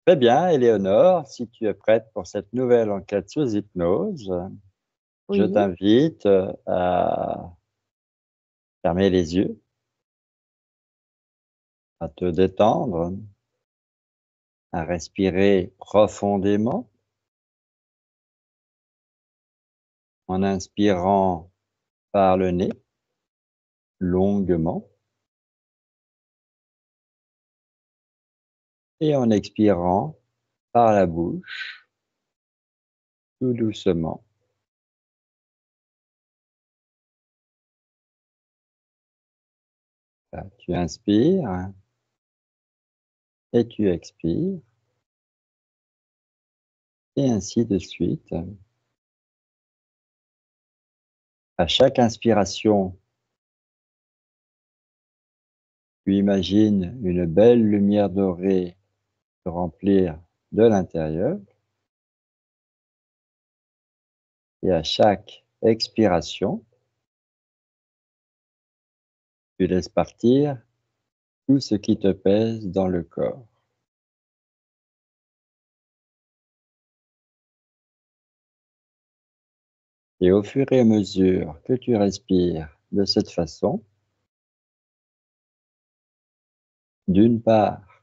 Très bien, Éléonore, si tu es prête pour cette nouvelle enquête sous hypnose, je Oui, t'invite à fermer les yeux, à te détendre, à respirer profondément en inspirant par le nez longuement et en expirant par la bouche tout doucement. Là, tu inspires et tu expires et ainsi de suite. À chaque inspiration, tu imagines une belle lumière dorée se remplir de l'intérieur et à chaque expiration, tu laisses partir tout ce qui te pèse dans le corps. Et au fur et à mesure que tu respires de cette façon, d'une part,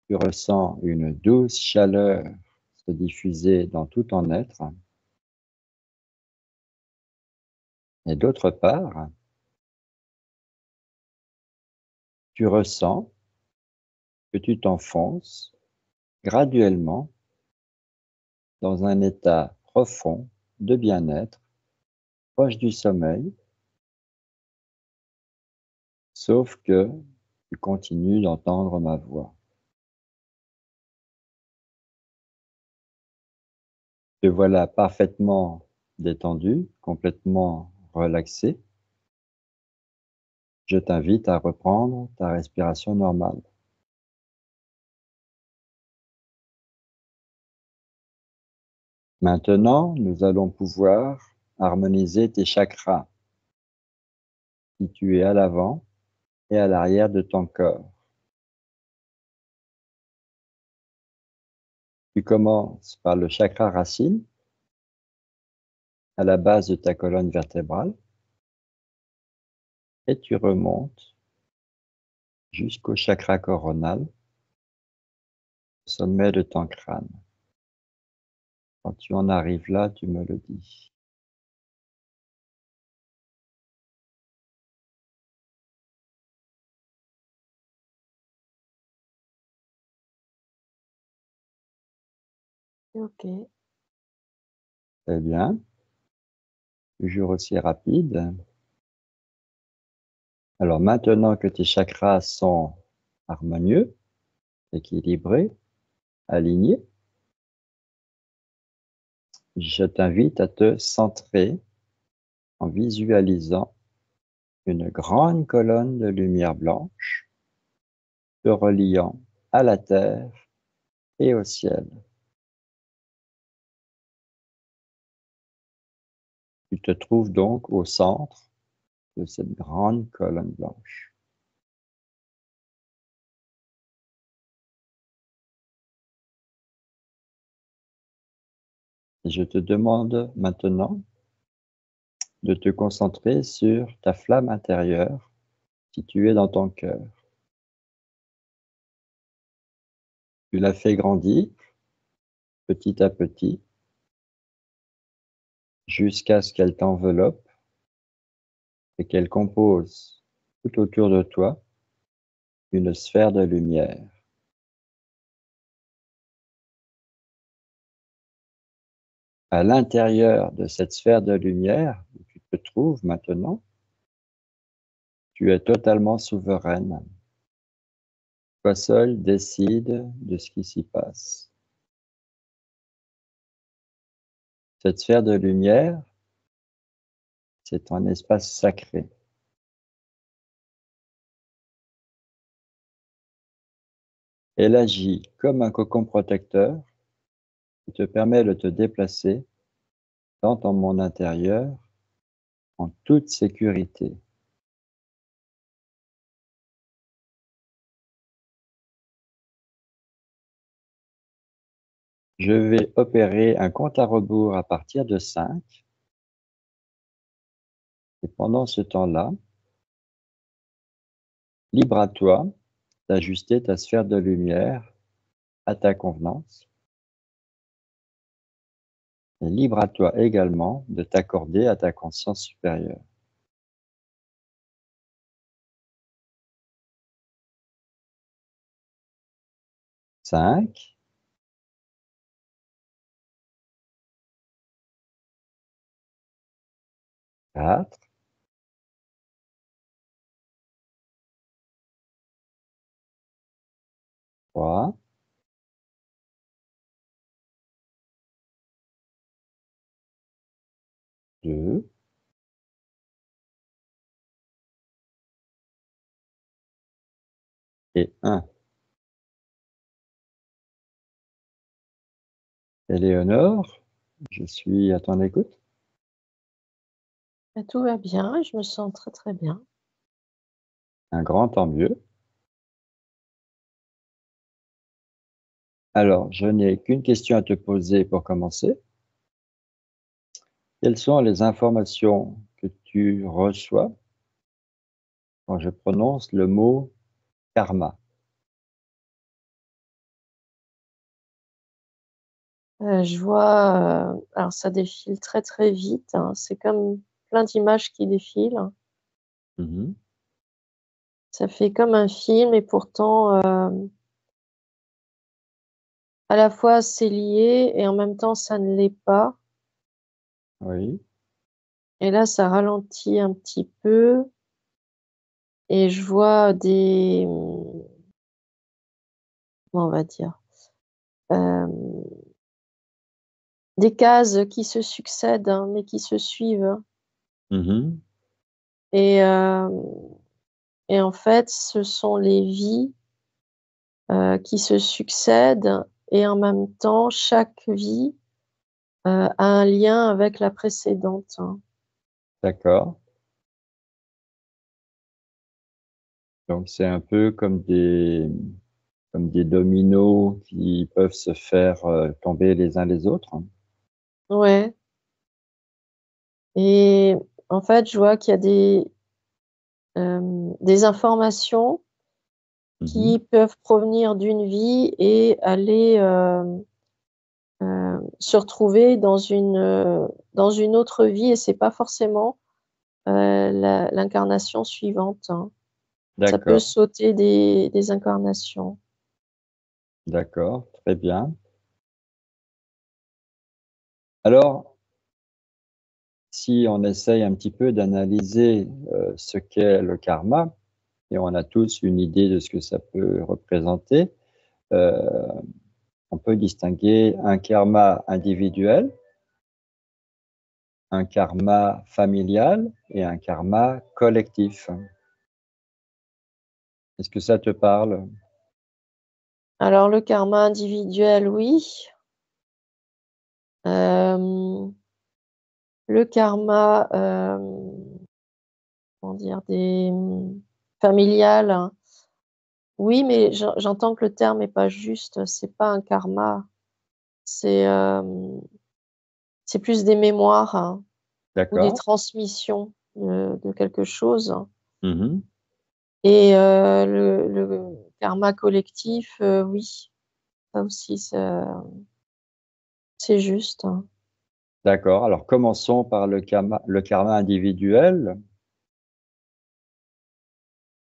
tu ressens une douce chaleur se diffuser dans tout ton être, et d'autre part, tu ressens que tu t'enfonces graduellement dans un état profond de bien-être, proche du sommeil, sauf que tu continues d'entendre ma voix. Te voilà parfaitement détendu, complètement relaxé. Je t'invite à reprendre ta respiration normale. Maintenant, nous allons pouvoir harmoniser tes chakras situés à l'avant et à l'arrière de ton corps. Tu commences par le chakra racine, à la base de ta colonne vertébrale, et tu remontes jusqu'au chakra coronal, au sommet de ton crâne. Quand tu en arrives là, tu me le dis. ok. Très bien, toujours aussi rapide. Alors maintenant que tes chakras sont harmonieux, équilibrés, alignés, je t'invite à te centrer en visualisant une grande colonne de lumière blanche te reliant à la terre et au ciel. Tu te trouves donc au centre de cette grande colonne blanche. Et je te demande maintenant de te concentrer sur ta flamme intérieure située dans ton cœur. Tu la fais grandir petit à petit jusqu'à ce qu'elle t'enveloppe et qu'elle compose tout autour de toi une sphère de lumière. À l'intérieur de cette sphère de lumière où tu te trouves maintenant, tu es totalement souveraine. Toi seul décides de ce qui s'y passe. Cette sphère de lumière, c'est un espace sacré. Elle agit comme un cocon protecteur qui te permet de te déplacer dans ton monde intérieur en toute sécurité. Je vais opérer un compte à rebours à partir de 5. Et pendant ce temps-là, libre à toi d'ajuster ta sphère de lumière à ta convenance. Et libre à toi également de t'accorder à ta conscience supérieure. 5, 4, 3, 2 et 1. Éléonore, je suis à ton écoute. Bah, tout va bien, je me sens très, très bien. Un grand tant mieux. Alors, je n'ai qu'une question à te poser pour commencer. Quelles sont les informations que tu reçois quand je prononce le mot karma? Je vois, alors ça défile très, très vite, hein, c'est comme plein d'images qui défilent. Mmh. Ça fait comme un film et pourtant, à la fois c'est lié et en même temps ça ne l'est pas. Oui. Et là, ça ralentit un petit peu et je vois comment on va dire? Hem, des cases qui se succèdent, hein, mais qui se suivent Mmh. et et en fait, ce sont les vies, qui se succèdent et en même temps, chaque vie, a un lien avec la précédente, hein. D'accord. Donc c'est un peu comme des dominos qui peuvent se faire, tomber les uns les autres? Ouais et en fait, je vois qu'il y a des informations Mmh. qui peuvent provenir d'une vie et aller, se retrouver dans une autre vie et c'est pas forcément, l'incarnation suivante, hein. Ça peut D'accord, sauter des incarnations. d'accord, très bien. Alors, si on essaye un petit peu d'analyser, ce qu'est le karma, et on a tous une idée de ce que ça peut représenter, heu, on peut distinguer un karma individuel, un karma familial et un karma collectif. Est-ce que ça te parle? Alors le karma individuel, oui. Hem, le karma, comment dire? Familial, hein. Oui, mais j'entends que le terme est pas juste, c'est pas un karma, c'est, c'est plus des mémoires, hein, ou des D'accord. transmissions de quelque chose Mmh. et le karma collectif, oui, ça aussi c'est juste, hein. D'accord, alors commençons par le karma individuel.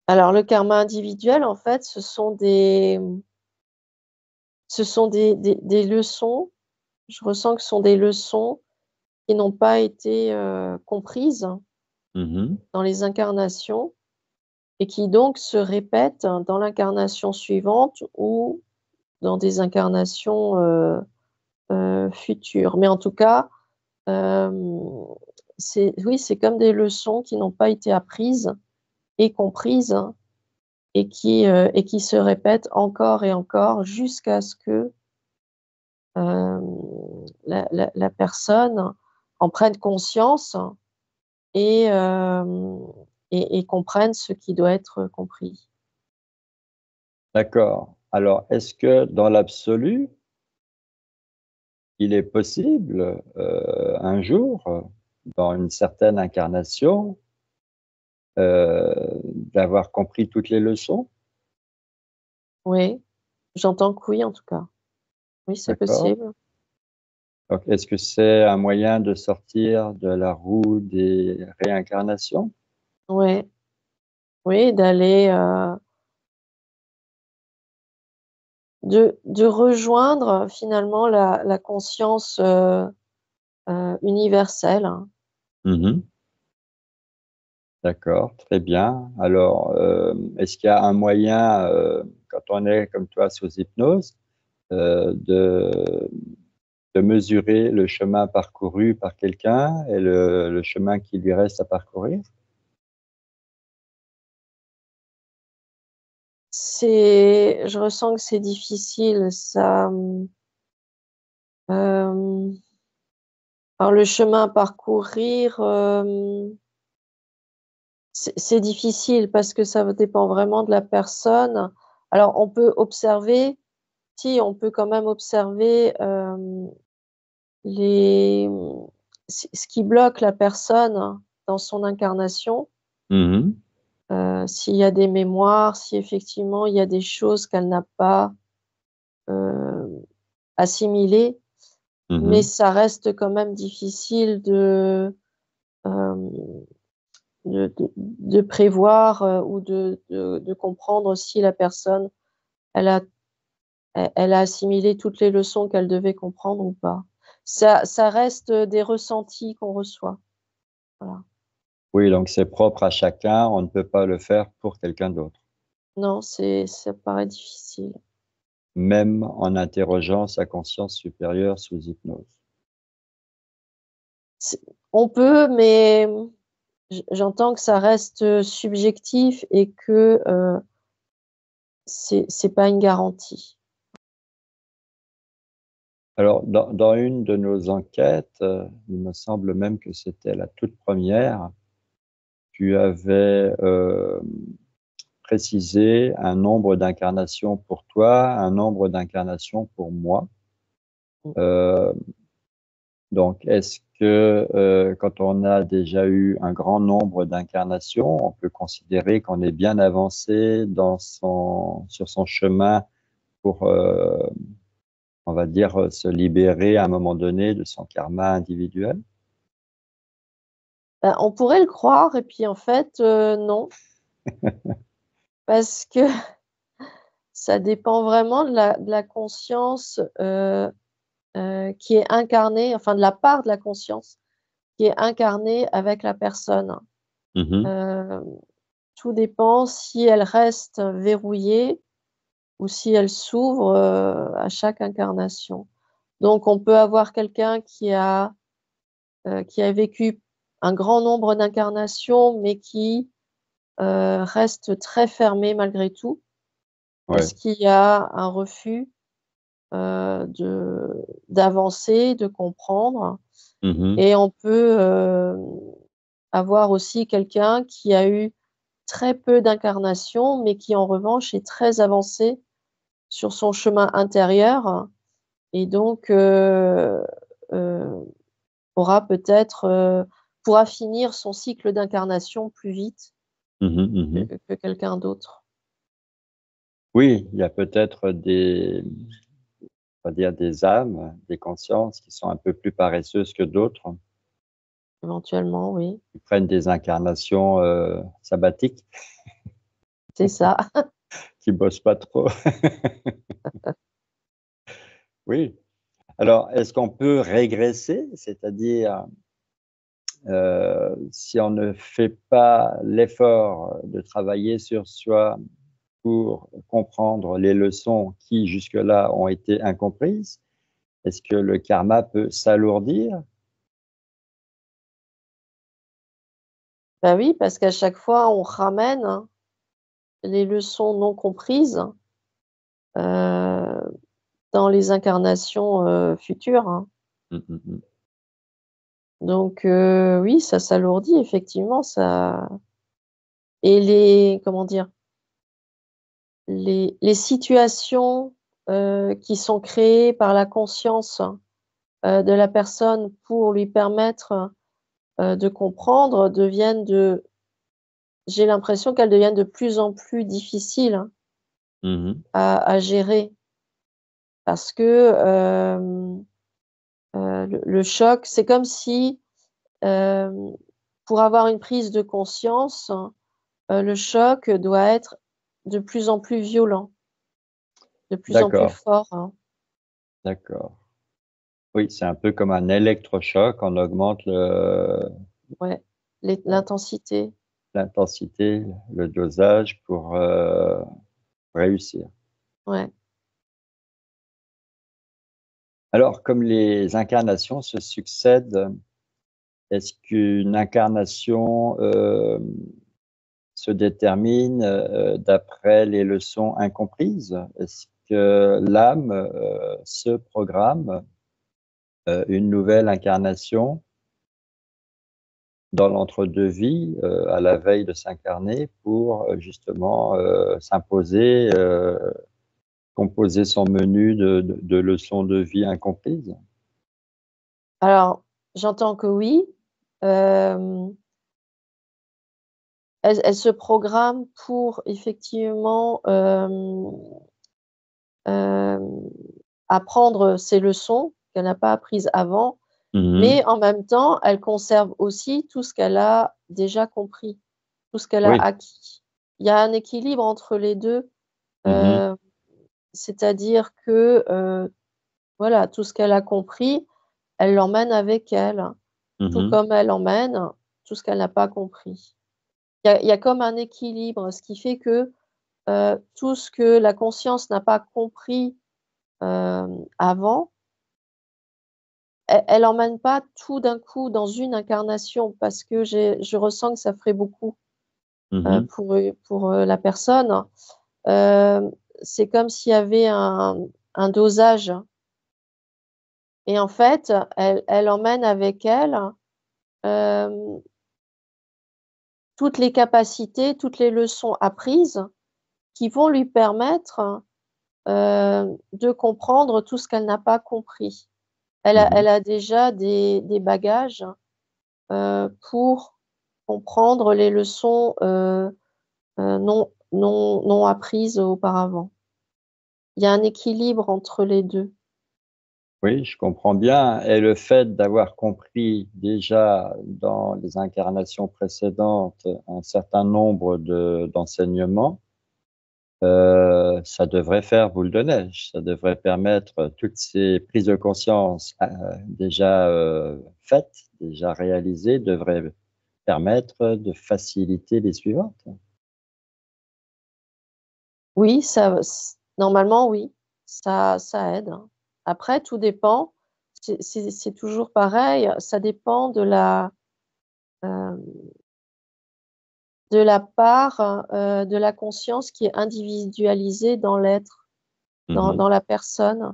Alors le karma individuel, en fait, ce sont des leçons, je ressens que ce sont des leçons qui n'ont pas été, comprises Mmh. dans les incarnations et qui donc se répètent dans l'incarnation suivante ou dans des incarnations, futures. Mais en tout cas, hem, c'est oui, c'est comme des leçons qui n'ont pas été apprises et comprises et qui se répètent encore et encore jusqu'à ce que, la personne en prenne conscience et et comprenne ce qui doit être compris. D'accord. Alors, est-ce que dans l'absolu, il est possible un jour, dans une certaine incarnation, d'avoir compris toutes les leçons, Oui, j'entends que oui, en tout cas. Oui, c'est d'accord? possible. Donc, est-ce que c'est un moyen de sortir de la roue des réincarnations? Oui, oui, d'aller, de rejoindre finalement la conscience, universelle, hein. Mmh. D'accord, très bien. Alors, est-ce qu'il y a un moyen, quand on est comme toi sous hypnose, de mesurer le chemin parcouru par quelqu'un et le chemin qui lui reste à parcourir? Je ressens que c'est difficile, ça, alors le chemin à parcourir, c'est difficile parce que ça dépend vraiment de la personne. Alors on peut observer, si on peut quand même observer, les, ce qui bloque la personne dans son incarnation, Mmh. s'il y a des mémoires, si effectivement il y a des choses qu'elle n'a pas, heu, assimilées, mais Mmh. ça reste quand même difficile hem, de prévoir, ou de comprendre si la personne, elle a elle a assimilé toutes les leçons qu'elle devait comprendre ou pas. Ça reste, des ressentis qu'on reçoit, voilà. Oui, donc c'est propre à chacun, on ne peut pas le faire pour quelqu'un d'autre, Non, ça paraît difficile. même en interrogeant sa conscience supérieure sous hypnose. C'est On peut, mais j'entends que ça reste, subjectif et que, c'est pas une garantie. Alors dans une de nos enquêtes, il me semble même que c'était la toute première, tu avais, précisé un nombre d'incarnations pour toi, un nombre d'incarnations pour moi. Mmh. Heu, donc est-ce que, quand on a déjà eu un grand nombre d'incarnations, on peut considérer qu'on est bien avancé sur son chemin pour, on va dire, se libérer à un moment donné de son karma individuel? Bah, on pourrait le croire et puis en fait, non, parce que ça dépend vraiment de la conscience, qui est incarnée, enfin de la part de la conscience qui est incarnée avec la personne. Mmh mh. Hem, Tout dépend si elle reste verrouillée ou si elle s'ouvre, à chaque incarnation. Donc on peut avoir quelqu'un qui a vécu un grand nombre d'incarnations, mais qui, reste très fermé malgré tout, Ouais. parce qu'il y a un refus, d'avancer, de comprendre. Mmh mh. Et on peut, avoir aussi quelqu'un qui a eu très peu d'incarnations, mais qui en revanche est très avancé sur son chemin intérieur et donc heu, aura peut-être, pourra finir son cycle d'incarnation plus vite Mmh mh. Mmh. que quelqu'un d'autre, Oui, il y a peut-être des, on va dire des âmes, des consciences qui sont un peu plus paresseuses que d'autres, éventuellement, oui, qui prennent des incarnations, sabbatiques, c'est ça. qui bossent pas trop. Oui. Alors, est-ce qu'on peut régresser? C'est-à-dire, si on ne fait pas l'effort de travailler sur soi pour comprendre les leçons qui jusque-là ont été incomprises, est-ce que le karma peut s'alourdir? Bah, oui, parce qu'à chaque fois on ramène, hein, les leçons non comprises, heu, dans les incarnations, futures, hein. Mmh mh mh. Donc oui, ça s'alourdit effectivement, ça et comment dire? Les situations, qui sont créées par la conscience de la personne pour lui permettre de comprendre j'ai l'impression qu'elles deviennent de plus en plus difficiles Mmh. à gérer parce que le choc, c'est comme si pour avoir une prise de conscience, le choc doit être de plus en plus violent, de plus en plus D'accord, fort, hein. d'accord. Oui, c'est un peu comme un électrochoc, on augmente Ouais, l'intensité, l'intensité, le dosage pour, réussir. ouais. Alors comme les incarnations se succèdent, est-ce qu'une incarnation, se détermine, d'après les leçons incomprises? Est-ce que l'âme, se programme, une nouvelle incarnation dans l'entre-deux-vie, à la veille de s'incarner pour, justement, s'imposer, composer son menu de leçons de vie incomprises? Alors, j'entends que oui, hem, elle se programme pour effectivement, hem, apprendre ses leçons qu'elle n'a pas apprises avant, Mmh. mais en même temps, elle conserve aussi tout ce qu'elle a déjà compris, tout ce qu'elle a Oui. acquis. Il y a un équilibre entre les 2, Mmh. heu, c'est-à-dire que, voilà, tout ce qu'elle a compris, elle l'emmène avec elle, tout Mmh. comme elle emmène tout ce qu'elle n'a pas compris. Il y a comme un équilibre, ce qui fait que, tout ce que la conscience n'a pas compris, avant, elle emmène pas tout d'un coup dans une incarnation parce que je ressens que ça ferait beaucoup, Mmh. pour la personne. Hem, c'est comme s'il y avait un dosage et en fait, elle emmène avec elle, hem, toutes les capacités, toutes les leçons apprises qui vont lui permettre, de comprendre tout ce qu'elle n'a pas compris. Elle a Mmh. elle a déjà des bagages, pour comprendre les leçons, non apprises auparavant. Il y a un équilibre entre les 2. Oui, je comprends bien et le fait d'avoir compris déjà dans les incarnations précédentes un certain nombre d'enseignements, ça devrait faire boule de neige. Ça devrait permettre toutes ces prises de conscience, déjà, faites, déjà réalisées, devraient permettre de faciliter les suivantes. Oui, ça normalement oui, ça aide, hein. Après tout dépend, c'est toujours pareil, ça dépend hem, de la part, de la conscience qui est individualisée dans l'être, Mmh. dans la personne.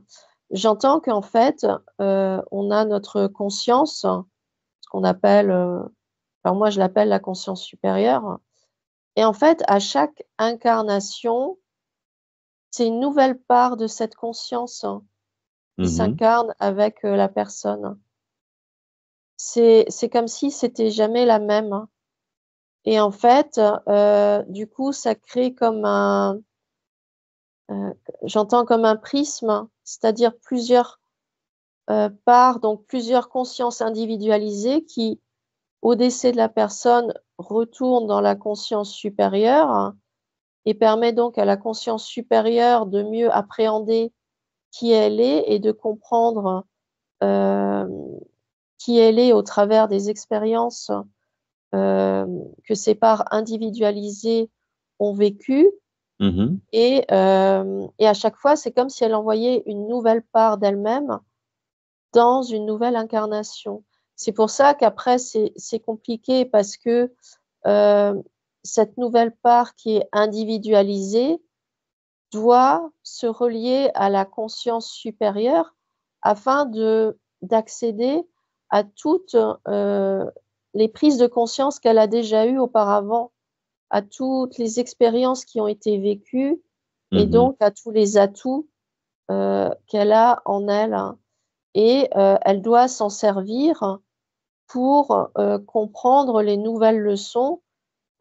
J'entends qu'en fait, on a notre conscience, ce qu'on appelle, alors moi je l'appelle la conscience supérieure et en fait à chaque incarnation, c'est une nouvelle part de cette conscience qui Mmh. s'incarne avec, la personne. C'est comme si c'était jamais la même et en fait, du coup, ça crée comme j'entends comme un prisme, c'est-à-dire plusieurs, parts, donc plusieurs consciences individualisées qui, au décès de la personne, retournent dans la conscience supérieure et permet donc à la conscience supérieure de mieux appréhender qui elle est et de comprendre, hem, qui elle est au travers des expériences, que ces parts individualisées ont vécues Mmh. et à chaque fois, c'est comme si elle envoyait une nouvelle part d'elle-même dans une nouvelle incarnation. C'est pour ça qu'après c'est compliqué parce que, heu, cette nouvelle part qui est individualisée doit se relier à la conscience supérieure afin d'accéder à toutes, les prises de conscience qu'elle a déjà eues auparavant, à toutes les expériences qui ont été vécues et Mmh. donc à tous les atouts, qu'elle a en elle, hein. et elle doit s'en servir pour comprendre les nouvelles leçons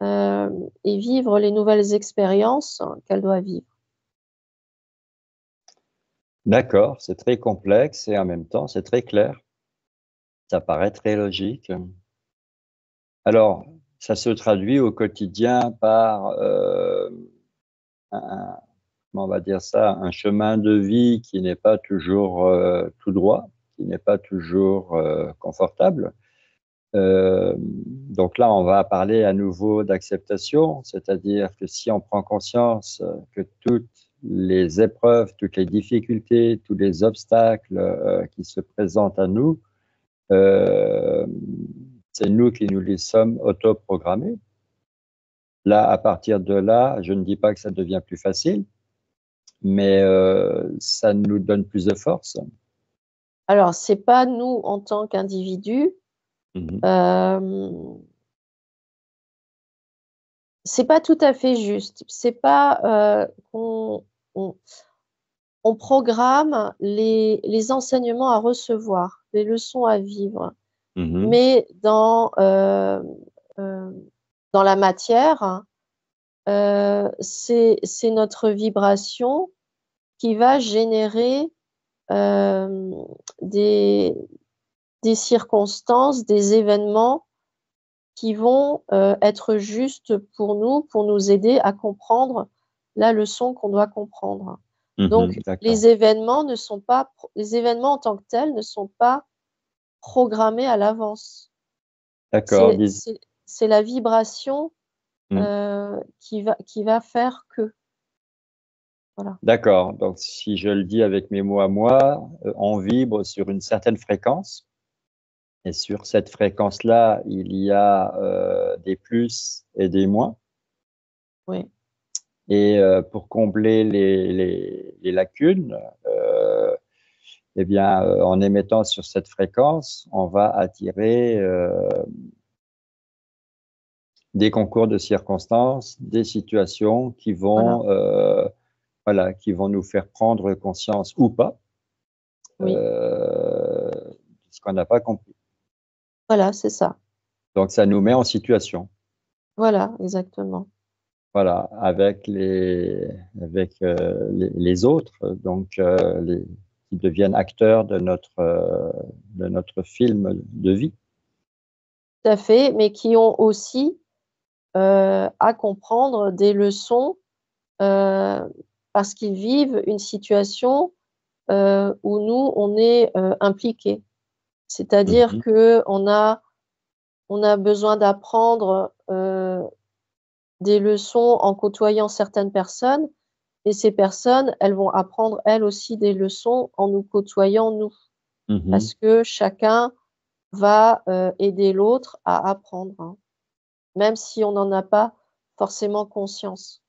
et vivre les nouvelles expériences qu'elle doit vivre. D'accord, c'est très complexe et en même temps, c'est très clair. Ça paraît très logique. Alors, ça se traduit au quotidien par un, comment on va dire ça, un chemin de vie qui n'est pas toujours tout droit, qui n'est pas toujours confortable. Donc là, on va parler à nouveau d'acceptation, c'est-à-dire que si on prend conscience que toutes les épreuves, toutes les difficultés, tous les obstacles qui se présentent à nous, euh, c'est nous qui nous les sommes autoprogrammés. Là, à partir de là, je ne dis pas que ça devient plus facile, mais ça nous donne plus de force. Alors, c'est pas nous en tant qu'individus, Mhm. c'est pas tout à fait juste. C'est pas qu'on on programme les enseignements à recevoir, les leçons à vivre, Mhm. mais dans la matière, c'est notre vibration qui va générer euh, des, des circonstances, des événements qui vont être justes pour nous aider à comprendre la leçon qu'on doit comprendre. Mhm. Donc, D'accord. les événements les événements en tant que tels ne sont pas programmés à l'avance. D'accord. C'est, c'est, c'est la vibration Mm. qui va faire que, voilà. D'accord. Donc, si je le dis avec mes mots à moi, on vibre sur une certaine fréquence. Et sur cette fréquence-là, il y a des plus et des moins. Oui, Et pour combler les lacunes, eh bien, en émettant sur cette fréquence, on va attirer des concours de circonstances, des situations voilà, voilà, qui vont nous faire prendre conscience ou pas oui, de ce qu'on n'a pas compris. voilà, c'est ça. Donc, ça nous met en situation. Voilà, exactement. Voilà, avec les autres, donc qui deviennent acteurs de notre film de vie. Tout à fait, mais qui ont aussi à comprendre des leçons euh, parce qu'ils vivent une situation où nous, on est impliqués. C'est-à-dire Mhm, que on a besoin d'apprendre des leçons en côtoyant certaines personnes, et ces personnes, elles vont apprendre elles aussi des leçons en nous côtoyant nous, mhm. parce que chacun va aider l'autre à apprendre, hein, même si on n'en a pas forcément conscience.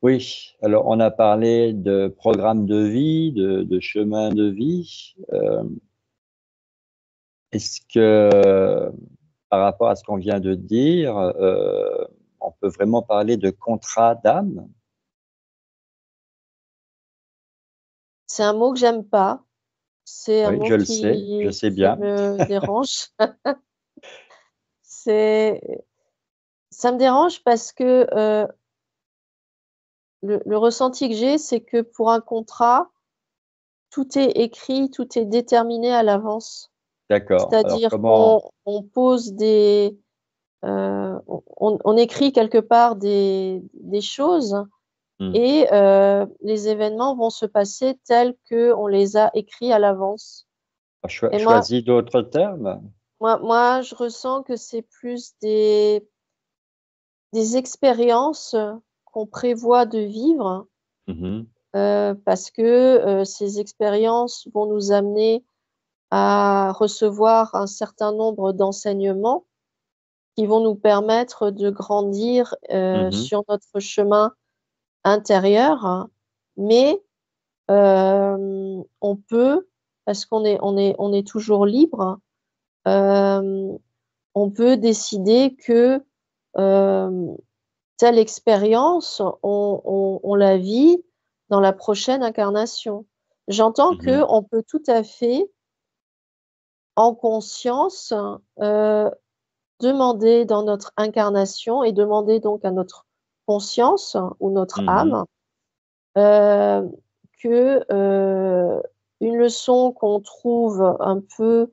Oui, alors on a parlé de programme de vie, de chemin de vie. Est-ce que, par rapport à ce qu'on vient de dire, on peut vraiment parler de contrat d'âme? C'est un mot que j'aime pas, c'est un Oui, mot je sais qui bien. me dérange. C'est Ça me dérange parce que le ressenti que j'ai, c'est que pour un contrat, tout est écrit, tout est déterminé à l'avance. D'accord. Alors C'est-à-dire comment? on pose on écrit quelque part des choses Hmm. et les événements vont se passer tels qu'on les a écrits à l'avance. Et Choisis d'autres termes? moi, je ressens que c'est plus des expériences qu'on prévoit de vivre, Mhm, parce que ces expériences vont nous amener à recevoir un certain nombre d'enseignements qui vont nous permettre de grandir mhm, sur notre chemin intérieur, hein. Mais on peut, parce on est toujours libre, euh, on peut décider que euh, telle expérience, on la vit dans la prochaine incarnation. J'entends mhm. qu'on peut tout à fait en conscience, demander dans notre incarnation et demander donc à notre conscience ou notre Mhm. âme que une leçon qu'on trouve un peu,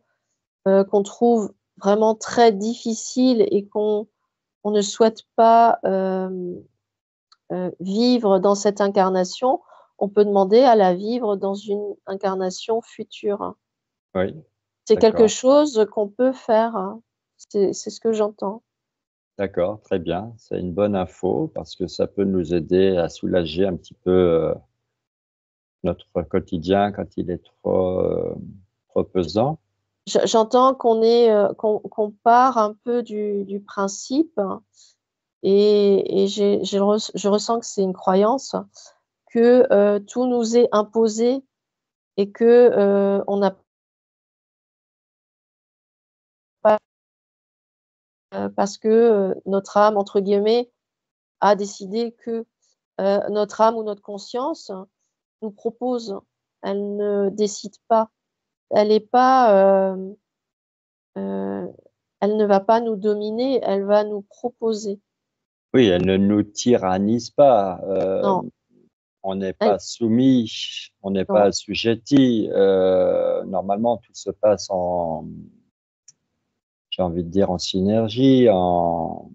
qu'on trouve vraiment très difficile et qu'on ne souhaite pas vivre dans cette incarnation, on peut demander à la vivre dans une incarnation future. Oui, C'est quelque d'accord, chose qu'on peut faire, hein. C'est ce que j'entends. d'accord, très bien. C'est une bonne info parce que ça peut nous aider à soulager un petit peu notre quotidien quand il est trop pesant. J'entends qu'on part un peu du principe et je ressens que c'est une croyance que, tout nous est imposé et que, on n'a pas, parce que, notre âme entre guillemets a décidé que, notre âme ou notre conscience nous propose. Elle ne décide pas. Elle est pas, elle ne va pas nous dominer, elle va nous proposer. Oui, elle ne nous tyrannise pas. Non, On n'est elle pas soumis, on n'est pas non, assujetti. Normalement, tout se passe j'ai envie de dire, en synergie, donc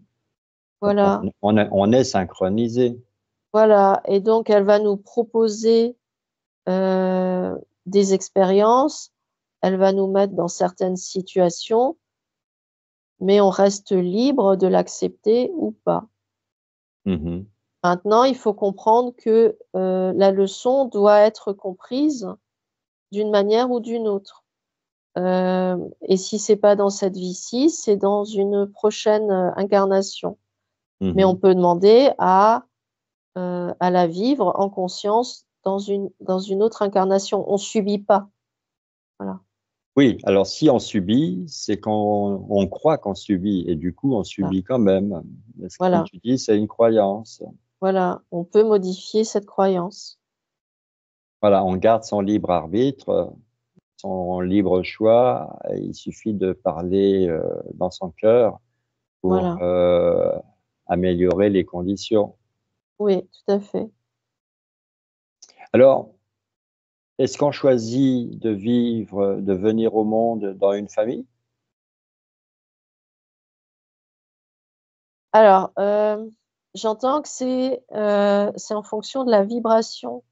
voilà, on est synchronisé. voilà et donc elle va nous proposer, des expériences, elle va nous mettre dans certaines situations, mais on reste libre de l'accepter ou pas. Mhm. Maintenant, il faut comprendre que, la leçon doit être comprise d'une manière ou d'une autre. Et si c'est pas dans cette vie-ci, c'est dans une prochaine, incarnation. Mais on Mhm. peut demander à la vivre en conscience dans une autre incarnation. On subit pas, voilà, Oui, alors si on subit, c'est on croit qu'on subit et du coup on voilà, subit quand même. Parce que comme voilà, tu dis, c'est une croyance. voilà. On peut modifier cette croyance. Voilà, on garde son libre arbitre, son libre choix. Et il suffit de parler dans son cœur pour Voilà. améliorer les conditions. Oui, tout à fait. Alors, est-ce qu'on choisit de vivre, de venir au monde dans une famille? Alors, j'entends que c'est en fonction de la vibration.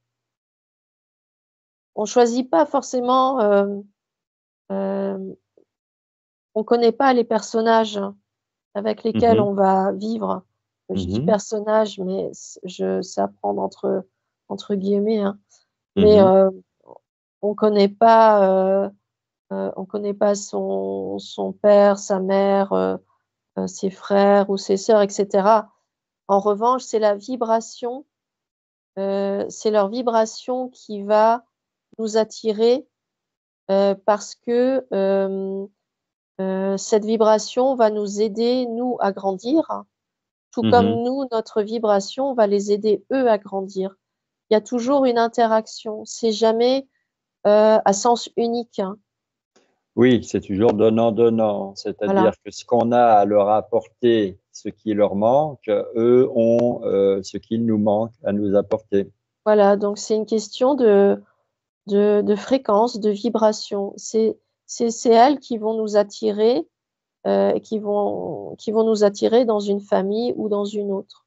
On choisit pas forcément, hem, on connaît pas les personnages avec lesquels Mhm. on va vivre. Je dis Mhm. personnages, mais c'est à prendre entre guillemets, hein. Mais, Mhm. on connaît pas, on connaît pas son père, sa mère, ses frères ou ses sœurs et cetera. En revanche, c'est leur vibration qui va nous attirer, parce que, cette vibration va nous aider, nous, à grandir, tout comme Mhm. nous, notre vibration va les aider, eux, à grandir. Il y a toujours une interaction, c'est jamais, à sens unique, hein. Oui, c'est toujours donnant-donnant, c'est-à-dire Voilà, que ce qu'on a à leur apporter, ce qui leur manque, eux ont ce qu'il nous manque à nous apporter. voilà, donc c'est une question de fréquence, de vibration. C'est elles qui vont nous attirer, et qui vont nous attirer dans une famille ou dans une autre.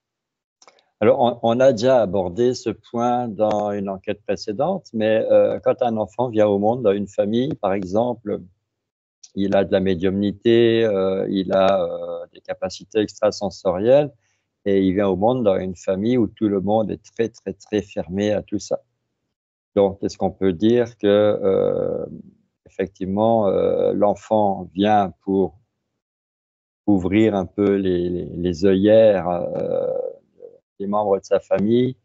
Alors, on a déjà abordé ce point dans une enquête précédente, mais quand un enfant vient au monde dans une famille, par exemple, il a de la médiumnité, il a des capacités extrasensorielles, et il vient au monde dans une famille où tout le monde est très, très, très fermé à tout ça. Donc, est-ce qu'on peut dire que, effectivement, l'enfant vient pour ouvrir un peu les œillères des membres de sa famille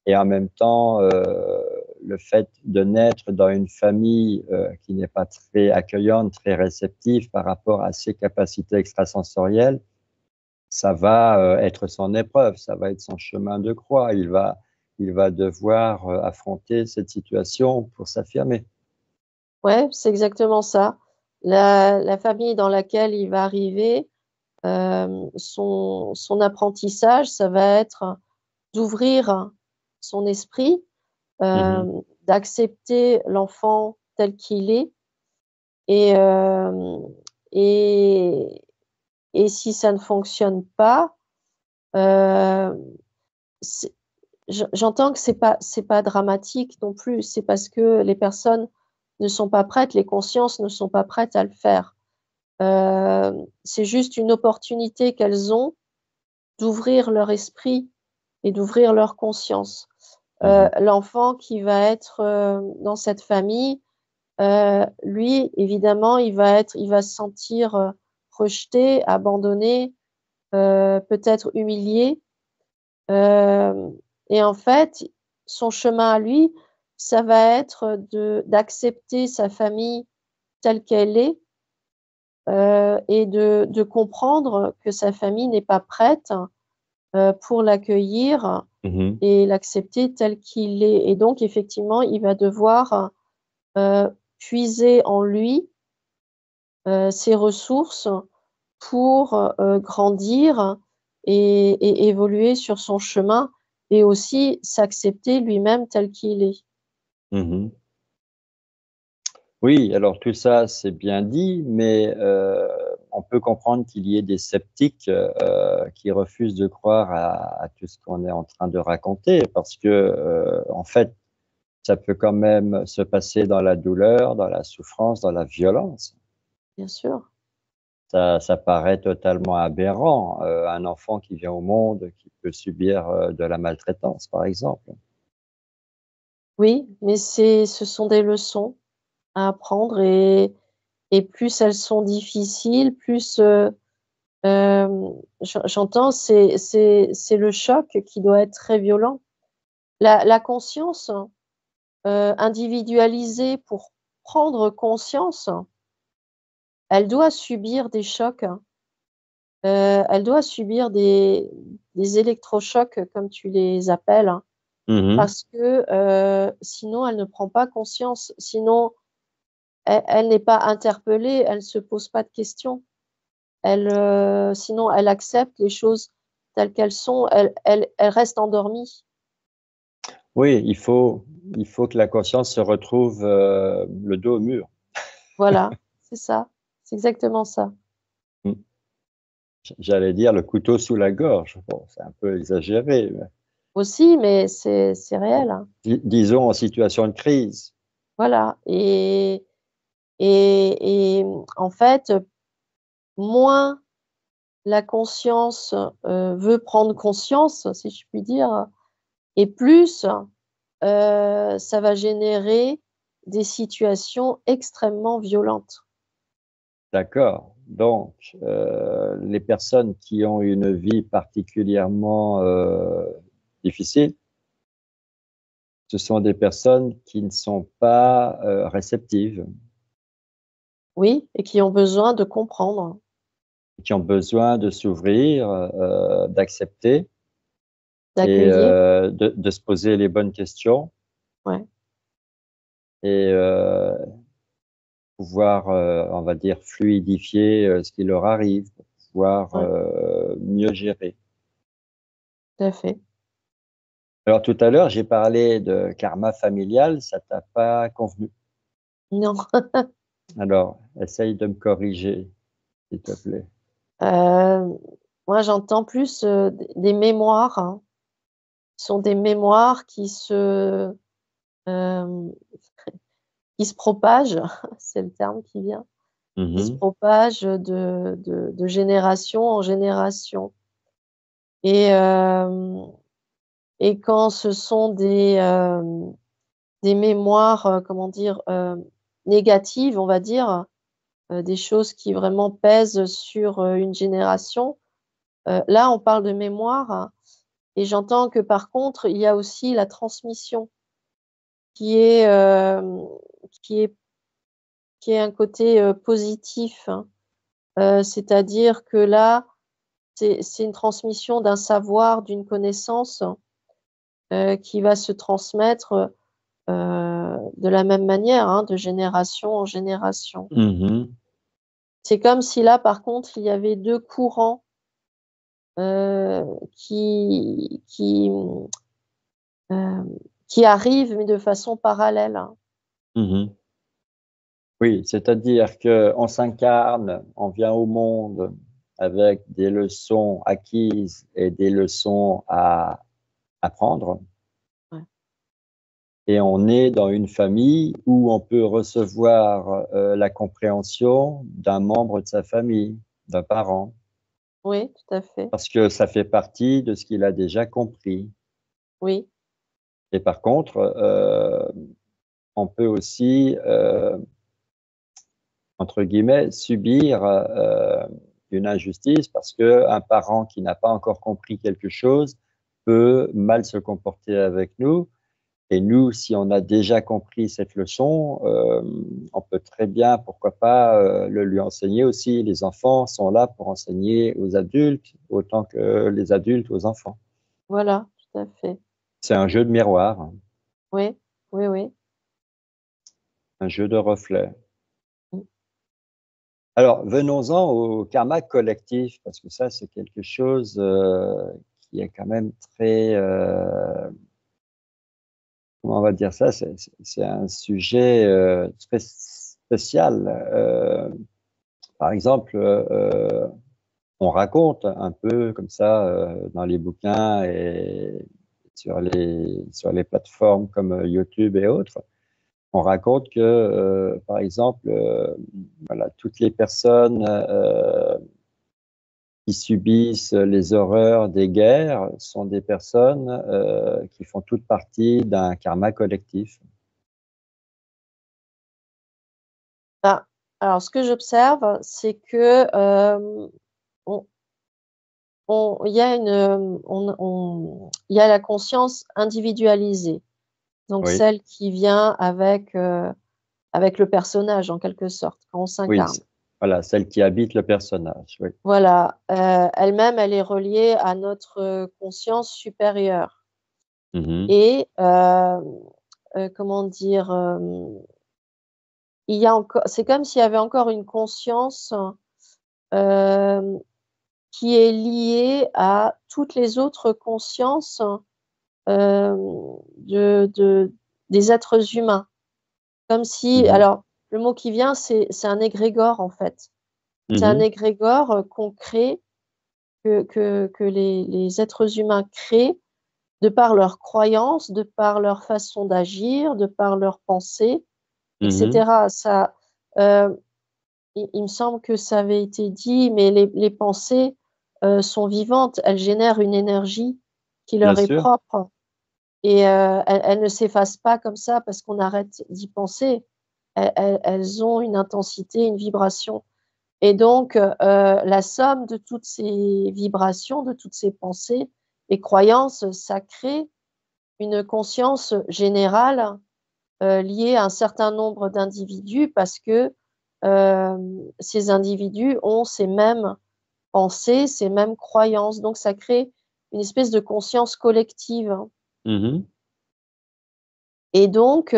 et en même temps, le fait de naître dans une famille qui n'est pas très accueillante, très réceptive par rapport à ses capacités extrasensorielles, ça va être son épreuve, ça va être son chemin de croix. Il va devoir affronter cette situation pour s'affirmer. Ouais, c'est exactement ça. La famille dans laquelle il va arriver, son apprentissage, ça va être d'ouvrir son esprit, Mmh. d'accepter l'enfant tel qu'il est et hem et et si ça ne fonctionne pas, heu, c'est j'entends que c'est pas dramatique non plus. C'est parce que les personnes ne sont pas prêtes, les consciences ne sont pas prêtes à le faire. C'est juste une opportunité qu'elles ont d'ouvrir leur esprit et d'ouvrir leur conscience. Mmh. L'enfant qui va être, dans cette famille, lui, évidemment, il va se sentir, rejeté, abandonné, peut-être humilié. Hem et en fait, son chemin à lui, ça va être d'accepter sa famille telle qu'elle est, et de comprendre que sa famille n'est pas prête, pour l'accueillir Mmh. et l'accepter tel qu'il est et donc effectivement, il va devoir, puiser en lui, ses ressources pour, grandir et évoluer sur son chemin et aussi s'accepter lui-même tel qu'il est. Mmh. Oui, alors tout ça, c'est bien dit, mais on peut comprendre qu'il y ait des sceptiques, qui refusent de croire à tout ce qu'on est en train de raconter parce que, en fait, ça peut quand même se passer dans la douleur, dans la souffrance, dans la violence. Bien sûr. Ça paraît totalement aberrant, un enfant qui vient au monde, qui peut subir, de la maltraitance, par exemple. Oui, mais ce sont des leçons à apprendre et plus elles sont difficiles, plus, j'entends, c'est le choc qui doit être très violent. La conscience, individualisée pour prendre conscience, elle doit subir des chocs, elle doit subir des électrochocs comme tu les appelles, hein, Mmh. parce que, sinon elle ne prend pas conscience, sinon elle n'est pas interpellée, elle se pose pas de questions. Sinon elle accepte les choses telles qu'elles sont, elle reste endormie. Oui, il faut que la conscience se retrouve, le dos au mur. Voilà, c'est ça, c'est exactement ça. Mmh. J'allais dire le couteau sous la gorge. Bon, c'est un peu exagéré, mais Aussi, mais c'est réel, hein. disons en situation de crise. Voilà en fait, moins la conscience, veut prendre conscience, si je puis dire et plus, ça va générer des situations extrêmement violentes. D'accord. Donc, les personnes qui ont une vie particulièrement, difficile, ce sont des personnes qui ne sont pas, réceptives, Oui et qui ont besoin de comprendre, qui ont besoin de s'ouvrir, d'accepter et d'accueillir. de se poser les bonnes questions Ouais, et pouvoir, on va dire fluidifier, ce qui leur arrive, pour pouvoir, ouais, mieux gérer. tout à fait. Alors tout à l'heure, j'ai parlé de karma familial, ça t'a pas convenu? Non, Alors, essaye de me corriger, s'il te plaît. moi j'entends plus, des mémoires, hein. Ce sont des mémoires hem, qui se propagent, c'est le terme qui vient, qui se Mmh. propagent de génération en génération et quand ce sont des mémoires, comment dire? Négatives, on va dire, des choses qui vraiment pèsent sur, une génération, là, on parle de mémoire hein, et j'entends que par contre, il y a aussi la transmission qui est, qui est qui est un côté, positif, hein. C'est-à-dire que là, c'est une transmission d'un savoir, d'une connaissance, qui va se transmettre, de la même manière, hein, de génération en génération. Mmh. C'est comme si là, par contre, il y avait 2 courants, qui, qui arrivent, mais de façon parallèle. Mhm. Oui, c'est-à-dire qu'on s'incarne, on vient au monde avec des leçons acquises et des leçons à apprendre. Ouais. Et on est dans une famille où on peut recevoir la compréhension d'un membre de sa famille, d'un parent, Oui, tout à fait. parce que ça fait partie de ce qu'il a déjà compris. Oui, Et par contre, on peut aussi, entre guillemets, subir une injustice parce qu'un parent qui n'a pas encore compris quelque chose peut mal se comporter avec nous. Et nous, si on a déjà compris cette leçon, on peut très bien, pourquoi pas, le lui enseigner aussi. Les enfants sont là pour enseigner aux adultes autant que les adultes aux enfants. voilà, tout à fait. C'est un jeu de miroir, hein, Oui, oui, oui. un jeu de reflets. Mmh. Alors, venons-en au karma collectif, parce que ça, c'est quelque chose qui est quand même très, comment on va dire ça, c'est un sujet très spécial. Par exemple, on raconte un peu comme ça dans les bouquins et sur les plateformes comme YouTube et autres. On raconte que, par exemple, voilà, toutes les personnes qui subissent les horreurs des guerres sont des personnes qui font toutes partie d'un karma collectif. Bah, alors ce que j'observe, c'est que, on il y a une, il y a la conscience individualisée, donc Oui, celle qui vient avec le personnage en quelque sorte, quand on oui, s'incarne. voilà, celle qui habite le personnage, oui. Voilà, elle-même, elle est reliée à notre, conscience supérieure Mhm, et comment dire? Il y a encore, c'est comme s'il y avait encore une conscience, hem, qui est liée à toutes les autres consciences, de des êtres humains. Comme si, mhm, alors le mot qui vient, c'est un égrégore, en fait. C'est un mhm, égrégore, qu'on crée, que les êtres humains créent de par leurs croyances, de par leur façon d'agir, de par leurs pensées et mhm. cetera. Ça, il me semble que ça avait été dit, mais les pensées, sont vivantes. Elles génèrent une énergie qui Bien leur est sûr. propre et elles ne s'effacent pas comme ça parce qu'on arrête d'y penser. Elles ont une intensité, une vibration et donc la somme de toutes ces vibrations, de toutes ces pensées et croyances, ça crée une conscience générale, liée à un certain nombre d'individus parce que, ces individus ont ces mêmes pensées, ces mêmes croyances. Donc ça crée une espèce de conscience collective, hein. Mhm, Et donc,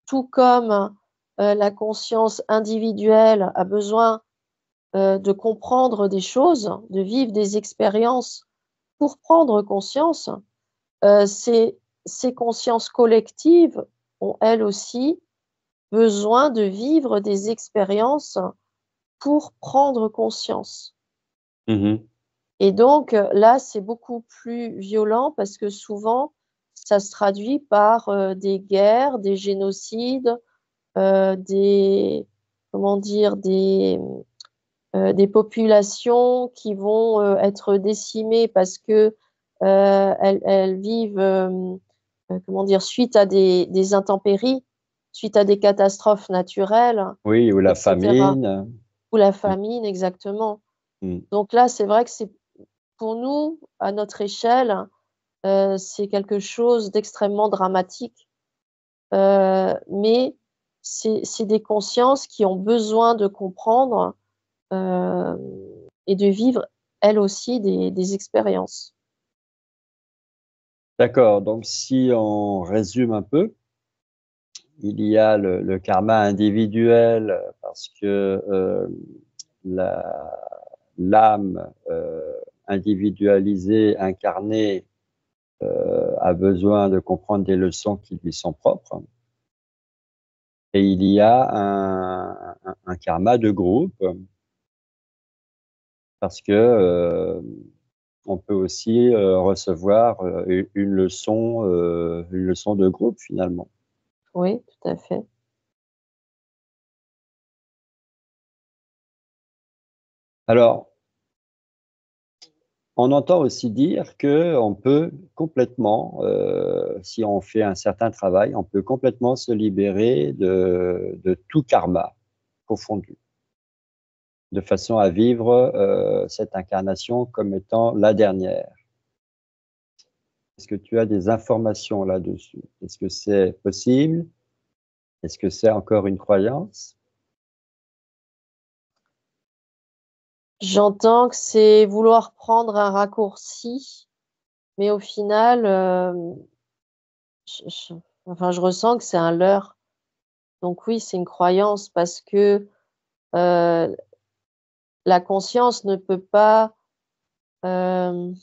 tout comme, la conscience individuelle a besoin, de comprendre des choses, de vivre des expériences pour prendre conscience, ces consciences collectives ont elles aussi besoin de vivre des expériences pour prendre conscience. mhm. Et donc, là, c'est beaucoup plus violent parce que souvent, ça se traduit par, des guerres, des génocides, des comment dire? Des populations qui vont, être décimées parce que, elles vivent, comment dire? Suite à des intempéries, suite à des catastrophes naturelles Oui, ou et la cetera. famine. Ou la Mm, famine, exactement. mm. Donc là, c'est vrai que c'est pour nous, à notre échelle, c'est quelque chose d'extrêmement dramatique, mais c'est des consciences qui ont besoin de comprendre, hem et de vivre, elles aussi, des expériences. D'accord, donc si on résume un peu, il y a le karma individuel parce que l'âme individualisée, incarnée, a besoin de comprendre des leçons qui lui sont propres. Et il y a un karma de groupe parce que on peut aussi recevoir une leçon de groupe finalement. Oui, tout à fait. Alors, on entend aussi dire qu'on peut complètement, si on fait un certain travail, on peut complètement se libérer de tout karma confondu, de façon à vivre cette incarnation comme étant la dernière. Est-ce que tu as des informations là-dessus? Est-ce que c'est possible? Est-ce que c'est encore une croyance? J'entends que c'est vouloir prendre un raccourci, mais au final, je enfin, je ressens que c'est un leurre. Donc oui, c'est une croyance parce que, heu, la conscience ne peut pas, hem,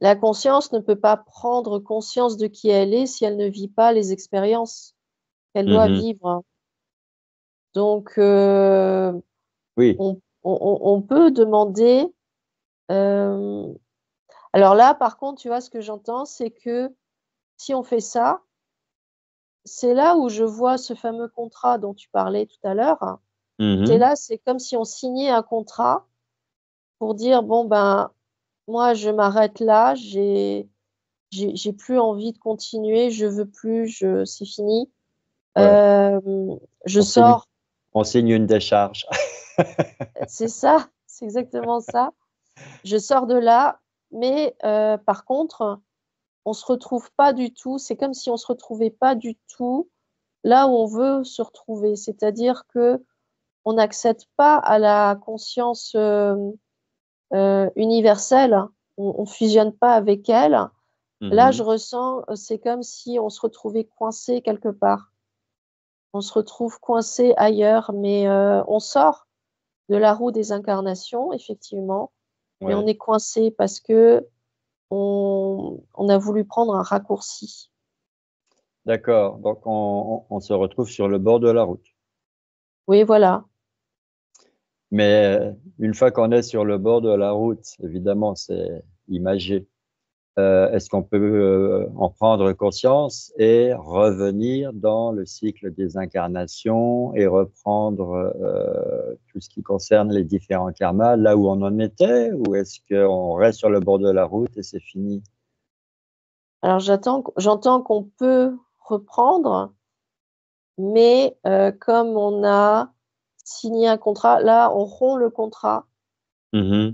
la conscience ne peut pas prendre conscience de qui elle est si elle ne vit pas les expériences qu'elle doit Mmh. vivre. Donc Oui. on peut demander, hem alors là, par contre, tu vois, ce que j'entends, c'est que si on fait ça, c'est là où je vois ce fameux contrat dont tu parlais tout à l'heure. C'est Mmh. là, c'est comme si on signait un contrat pour dire: «Bon, ben, moi, je m'arrête là, j'ai plus envie de continuer, je veux plus, je c'est fini». Ouais, Je on signe sors on signe une décharge. c'est ça, c'est exactement ça. Je sors de là, mais par contre, on se retrouve pas du tout, c'est comme si on se retrouvait pas du tout là où on veut se retrouver. C'est-à-dire qu'on n'accède pas à la conscience, universelle, on fusionne pas avec elle. Là, je Mmh. ressens, c'est comme si on se retrouvait coincé quelque part. On se retrouve coincé ailleurs, mais on sort de la roue des incarnations, effectivement, mais on Ouais, est coincé parce qu'on a voulu prendre un raccourci. d'accord, donc on se retrouve sur le bord de la route. Oui, voilà. Mais une fois qu'on est sur le bord de la route, évidemment, c'est imagé. Est-ce qu'on peut, en prendre conscience et revenir dans le cycle des incarnations et reprendre, tout ce qui concerne les différents karmas là où on en était? Ou est-ce qu'on reste sur le bord de la route et c'est fini? Alors j'entends qu'on peut reprendre, mais comme on a signé un contrat, là, on rompt le contrat Mmh.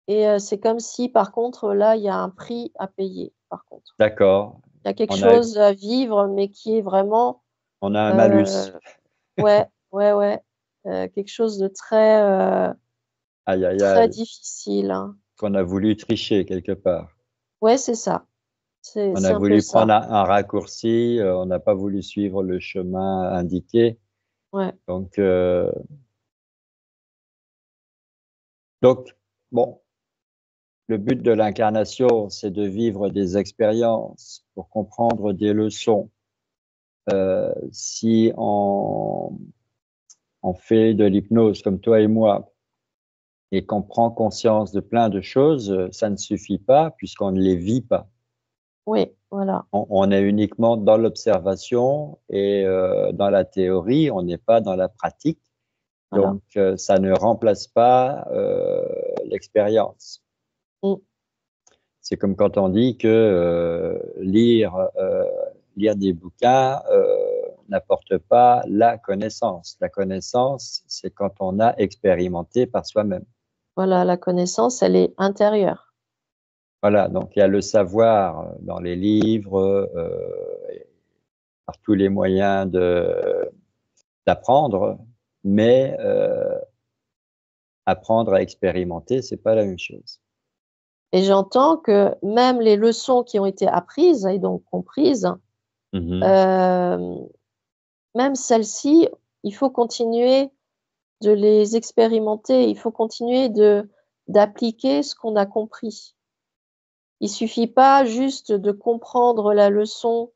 et c'est comme si, par contre, là, il y a un prix à payer, par contre. D'accord. Il y a quelque On a chose à vivre, mais qui est vraiment, on a un malus. heu, ouais, ouais, ouais, quelque chose de Aïe, aïe, très aïe, difficile, hein. qu'on a voulu tricher quelque part. Ouais, c'est ça, On c'est a un peu voulu ça. prendre un raccourci, on n'a pas voulu suivre le chemin indiqué. Ouais. Donc, donc bon, le but de l'incarnation, c'est de vivre des expériences pour comprendre des leçons. Si on fait de l'hypnose comme toi et moi et qu'on prend conscience de plein de choses, ça ne suffit pas puisqu'on ne les vit pas. Oui, voilà, On est uniquement dans l'observation et dans la théorie, on n'est pas dans la pratique. voilà. Donc, ça ne remplace pas l'expérience. Mmh. C'est comme quand on dit que lire des bouquins n'apporte pas la connaissance. La connaissance, c'est quand on a expérimenté par soi-même. Voilà, la connaissance, elle est intérieure. Voilà, donc il y a le savoir dans les livres, et par tous les moyens d'apprendre, mais apprendre à expérimenter, c'est pas la même chose. Et j'entends que même les leçons qui ont été apprises et donc comprises, Mhm. Hem, Même celles-ci, il faut continuer de les expérimenter, il faut continuer d'appliquer ce qu'on a compris. Il suffit pas juste de comprendre la leçon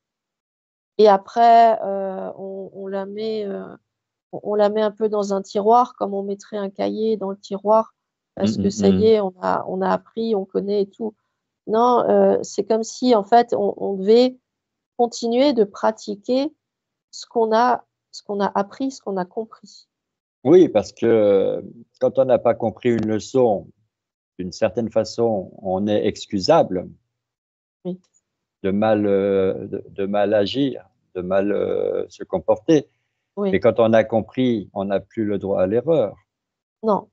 et après, on la met un peu dans un tiroir comme on mettrait un cahier dans le tiroir parce que Mhm. ça y Mhm. est, on a appris, on connaît et tout. Non, c'est comme si en fait on devait continuer de pratiquer ce qu'on a appris, ce qu'on a compris. Oui, parce que quand on n'a pas compris une leçon, d'une certaine façon, on est excusable Oui, de mal agir, de mal se comporter. Mais oui, quand on a compris, on n'a plus le droit à l'erreur. non,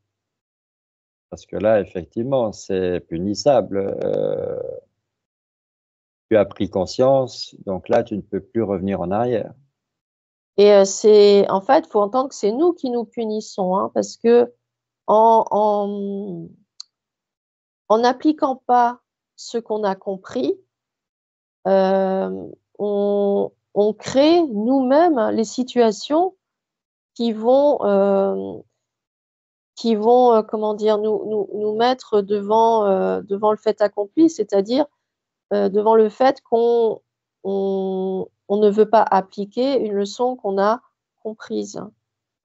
Parce que là, effectivement, c'est punissable. Tu as pris conscience, donc là, tu ne peux plus revenir en arrière. et c'est en fait, faut entendre que c'est nous qui nous punissons, hein, parce que en en en n'appliquant pas ce qu'on a compris, on crée nous-mêmes les situations qui vont, comment dire? Nous mettre devant le fait accompli, c'est-à-dire, devant le fait qu'on ne veut pas appliquer une leçon qu'on a comprise.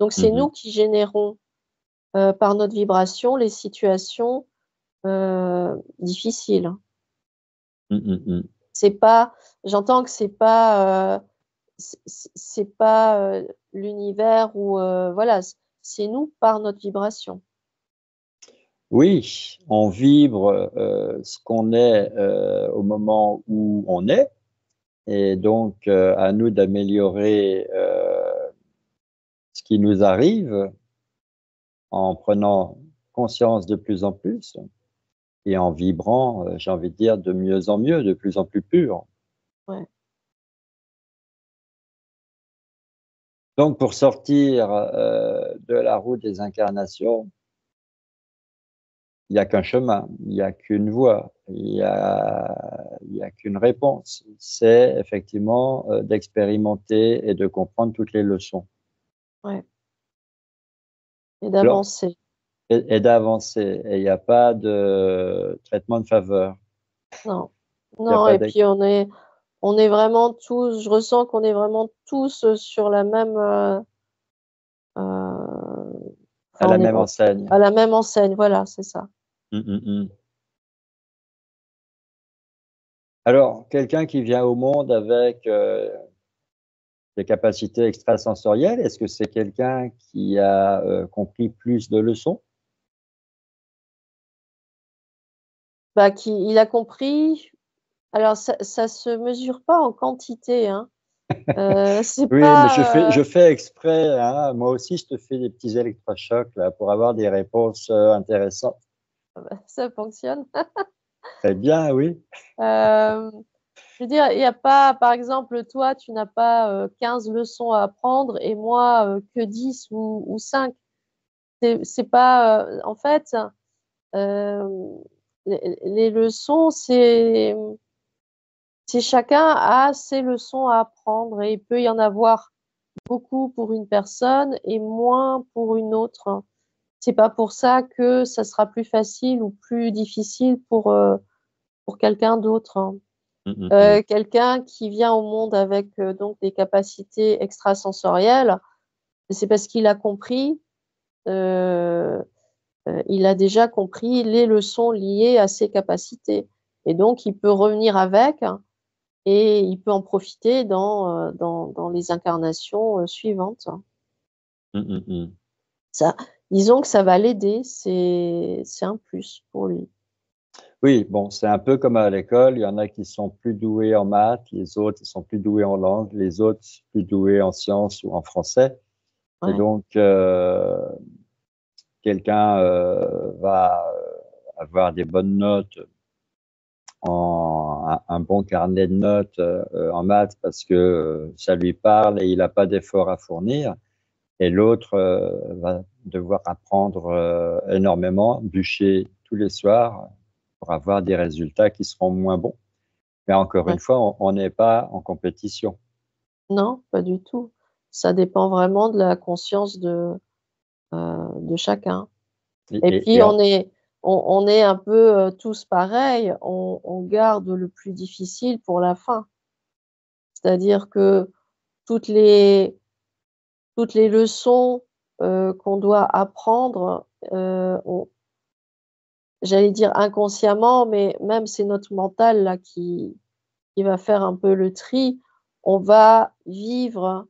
Donc c'est Mhm. nous qui générons, par notre vibration, les situations, difficiles. Mhm. Mhm. C'est pas J'entends que c'est pas, l'univers ou voilà, c'est nous par notre vibration. Oui, on vibre ce qu'on est au moment où on est, et donc à nous d'améliorer ce qui nous arrive en prenant conscience de plus en plus et en vibrant, j'ai envie de dire, de mieux en mieux, de plus en plus pur. Ouais. Donc, pour sortir de la roue des incarnations, il n'y a qu'un chemin, il n'y a qu'une voie, il y a qu'une réponse. C'est effectivement d'expérimenter et de comprendre toutes les leçons Ouais, et alors, d'avancer. et d'avancer. Et il n'y a pas de traitement de faveur. Non, Il y a non, pas et d'ex- puis on est vraiment tous, je ressens qu'on est vraiment tous, sur la même, à enfin la on est même enseigne. à la même enseigne, voilà, c'est ça. Mm. Alors, quelqu'un qui vient au monde avec des capacités extrasensorielles, est-ce que c'est quelqu'un qui a compris plus de leçons? Bah, qui il a compris, alors ça se mesure pas en quantité, hein, c'est Oui, mais pas, je fais exprès, hein. Moi aussi, je te fais des petits électrochocs là pour avoir des réponses intéressantes. ça fonctionne. Très bien, oui. Hem, je veux dire, il y a pas, par exemple, toi, tu n'as pas, 15 leçons à apprendre et moi, que 10 ou 5. C'est pas, en fait, hem, les leçons, c'est chacun a ses leçons à apprendre et il peut y en avoir beaucoup pour une personne et moins pour une autre. C'est pas pour ça que ça sera plus facile ou plus difficile pour quelqu'un d'autre, hein. Mm. Quelqu'un qui vient au monde avec, donc des capacités extrasensorielles, c'est parce qu'il a compris, heu il a déjà compris les leçons liées à ses capacités et donc il peut revenir avec et il peut en profiter dans les incarnations, suivantes. Mm. Ça Disons que ça va l'aider, c'est un plus pour lui. Oui, bon, c'est un peu comme à l'école. Il y en a qui sont plus doués en maths, les autres ils sont plus doués en langue, les autres plus doués en sciences ou en français. Et Ouais, donc, quelqu'un va avoir des bonnes notes un bon carnet de notes en maths parce que ça lui parle et il n'a pas d'effort à fournir. Et l'autre va devoir apprendre énormément, bûcher tous les soirs pour avoir des résultats qui seront moins bons. Mais encore ouais, une fois, on n'est pas en compétition. Non, pas du tout. Ça dépend vraiment de la conscience de chacun. Et, Et et, puis et en- on est un peu, tous pareils, on garde le plus difficile pour la fin. C'est-à-dire que toutes les toutes les leçons, qu'on doit apprendre, on j'allais dire inconsciemment, mais même c'est notre mental là qui va faire un peu le tri. On va vivre,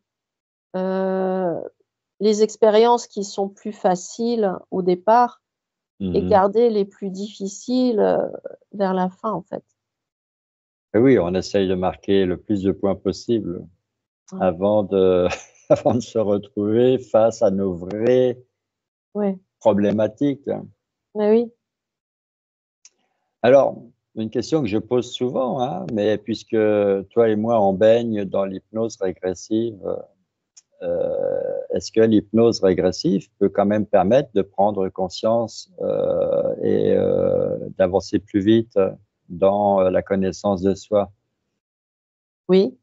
heu, les expériences qui sont plus faciles au départ et Mhm. garder les plus difficiles, vers la fin, en fait. Et oui, on essaye de marquer le plus de points possible Ouais, avant de, avant de se retrouver face à nos vraies ouais, problématiques. mais oui, Alors, une question que je pose souvent, hein, mais puisque toi et moi, on baigne dans l'hypnose régressive, est-ce que l'hypnose régressive peut quand même permettre de prendre conscience et d'avancer plus vite dans la connaissance de soi? oui,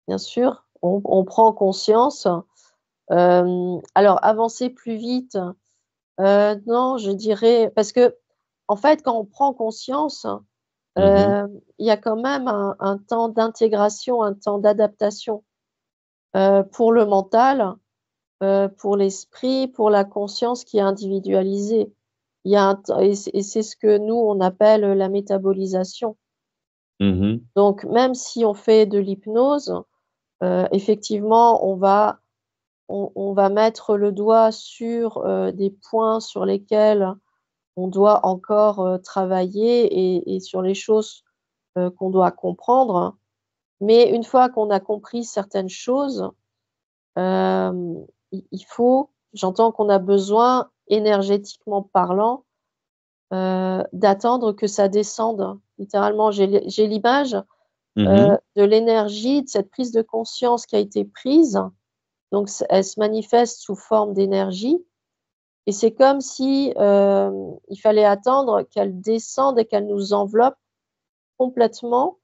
bien sûr, on prend conscience. Alors avancer plus vite, non, je dirais parce que en fait, quand on prend conscience, Mhm, il y a quand même un temps d'intégration, un temps d'adaptation, pour le mental, pour l'esprit, pour la conscience qui est individualisée. Il y a un temps et c'est ce que nous, on appelle, la métabolisation. mhm, Donc même si on fait de l'hypnose, effectivement, on va mettre le doigt sur, des points sur lesquels on doit encore, travailler et sur les choses, qu'on doit comprendre. Mais une fois qu'on a compris certaines choses, il faut j'entends qu'on a besoin, énergétiquement parlant, d'attendre que ça descende. Littéralement, j'ai l'image, mhm. de l'énergie, de cette prise de conscience qui a été prise, donc elle se manifeste sous forme d'énergie et c'est comme si, il fallait attendre qu'elle descende et qu'elle nous enveloppe complètement.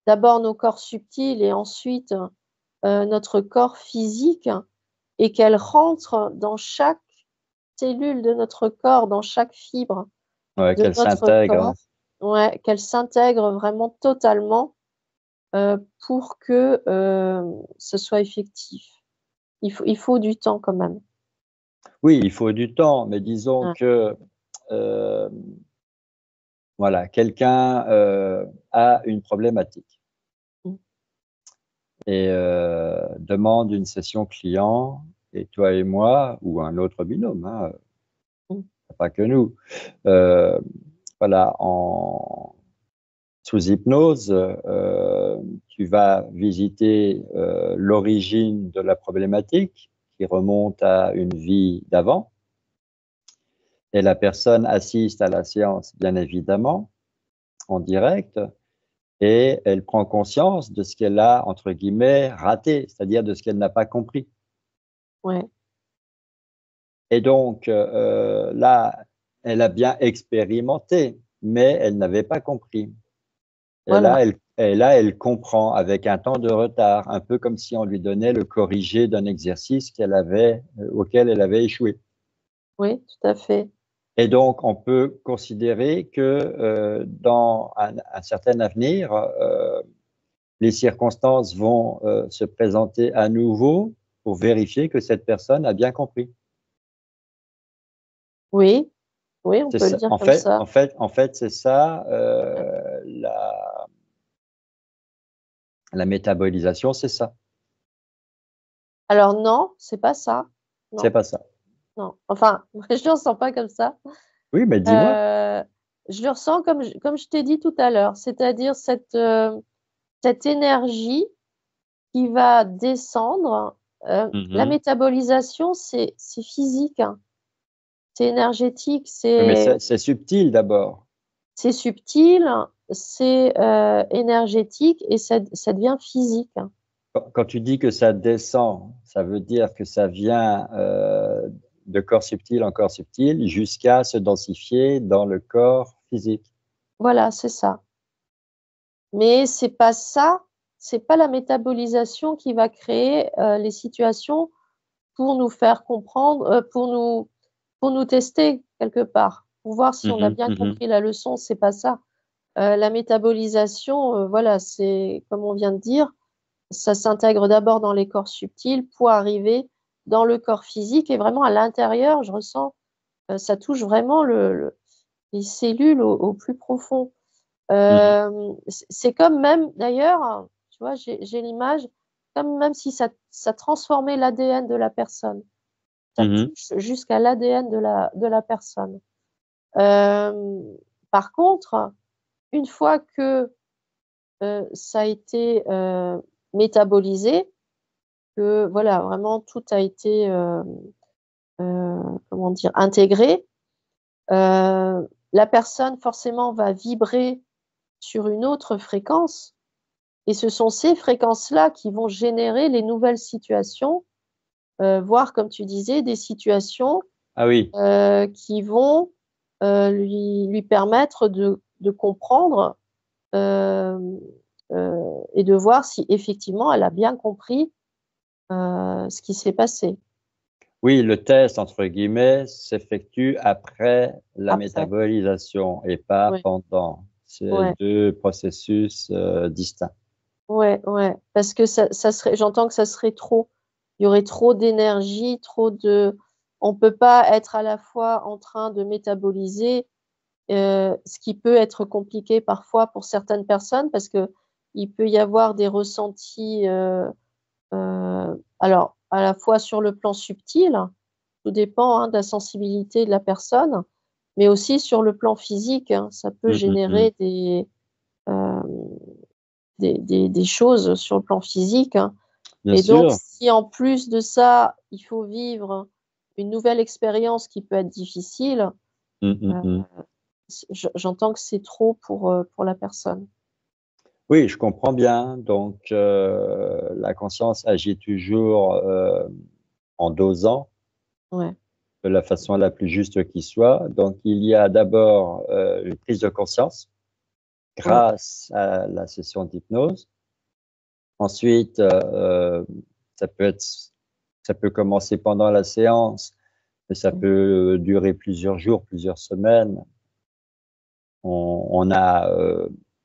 D'abord nos corps subtils et ensuite, notre corps physique et qu'elle rentre dans chaque cellule de notre corps, dans chaque fibre Ouais, de qu'elle notre s'intègre. corps. Ouais, qu'elle s'intègre vraiment totalement, pour que, ce soit effectif. Il faut du temps quand même. Oui, il faut du temps, mais disons Ouais. que, euh, voilà, quelqu'un a une problématique Mmh. et demande une session client, et toi et moi, ou un autre binôme, hein, Mmh. pas que nous, euh, voilà, sous hypnose, tu vas visiter l'origine de la problématique qui remonte à une vie d'avant, et la personne assiste à la séance, bien évidemment, en direct, et elle prend conscience de ce qu'elle a, entre guillemets, raté, c'est-à-dire de ce qu'elle n'a pas compris. Ouais. Et donc, là, elle a bien expérimenté, mais elle n'avait pas compris. Voilà. Et là, elle comprend avec un temps de retard, un peu comme si on lui donnait le corrigé d'un exercice auquel elle avait échoué. Oui, tout à fait. Et donc, on peut considérer que dans un certain avenir, les circonstances vont se présenter à nouveau pour vérifier que cette personne a bien compris. Oui, oui, on C'est peut le ça, dire comme ça. en fait, c'est ça, Ouais. la métabolisation, c'est ça. Alors non, c'est pas ça. C'est Non, pas ça. non. Enfin, je le ressens pas comme ça. Oui, mais dis-moi. Heu, je le ressens comme je t'ai dit tout à l'heure, c'est-à-dire cette énergie qui va descendre. La Mhm. métabolisation, c'est physique, hein, c'est énergétique, Oui, mais c'est subtil d'abord. c'est subtil, c'est, énergétique et ça devient physique. Quand tu dis que ça descend, ça veut dire que ça vient de corps subtil en corps subtil jusqu'à se densifier dans le corps physique. Voilà, c'est ça. Mais c'est pas ça c'est pas la métabolisation qui va créer les situations pour nous faire comprendre, pour nous tester quelque part, pour voir si on a bien compris la leçon, c'est pas ça. La métabolisation, voilà, c'est comme on vient de dire, ça s'intègre d'abord dans les corps subtils pour arriver dans le corps physique et vraiment à l'intérieur, je ressens, ça touche vraiment les cellules au plus profond. C'est comme même d'ailleurs, tu vois, j'ai l'image, comme même si ça transformait l'ADN de la personne. Ça touche jusqu'à l'ADN de la personne. Par contre, une fois que, ça a été, métabolisé, que voilà, vraiment tout a été, comment dire? Intégré, la personne forcément va vibrer sur une autre fréquence et ce sont ces fréquences-là qui vont générer les nouvelles situations, voire comme tu disais, des situations, Ah oui, qui vont, lui permettre de comprendre, hem, et de voir si effectivement elle a bien compris, ce qui s'est passé oui, le test, entre guillemets, s'effectue après la après. métabolisation et pas Ouais, pendant. C'est ouais, 2 processus, distincts. ouais, ouais, parce que ça serait j'entends que ça serait trop. Il y aurait trop d'énergie, trop de on peut pas être à la fois en train de métaboliser, ce qui peut être compliqué parfois pour certaines personnes parce qu'il peut y avoir des ressentis, alors à la fois sur le plan subtil, tout dépend, hein, de la sensibilité de la personne, mais aussi sur le plan physique, hein. Ça peut Mmh, mmh mh. générer hem, des choses sur le plan physique, hein, Bien et donc sûr. si en plus de ça, il faut vivre une nouvelle expérience qui peut être difficile, Mmh, mmh heu, mh. j'entends que c'est trop pour la personne. Oui, je comprends bien. Donc, la conscience agit toujours, en dosant Ouais, de la façon la plus juste qui soit. Donc, il y a d'abord, une prise de conscience ouais, grâce à la session d'hypnose. Ensuite, ça peut être ça peut commencer pendant la séance, mais ça mmh, peut durer plusieurs jours, plusieurs semaines. On a,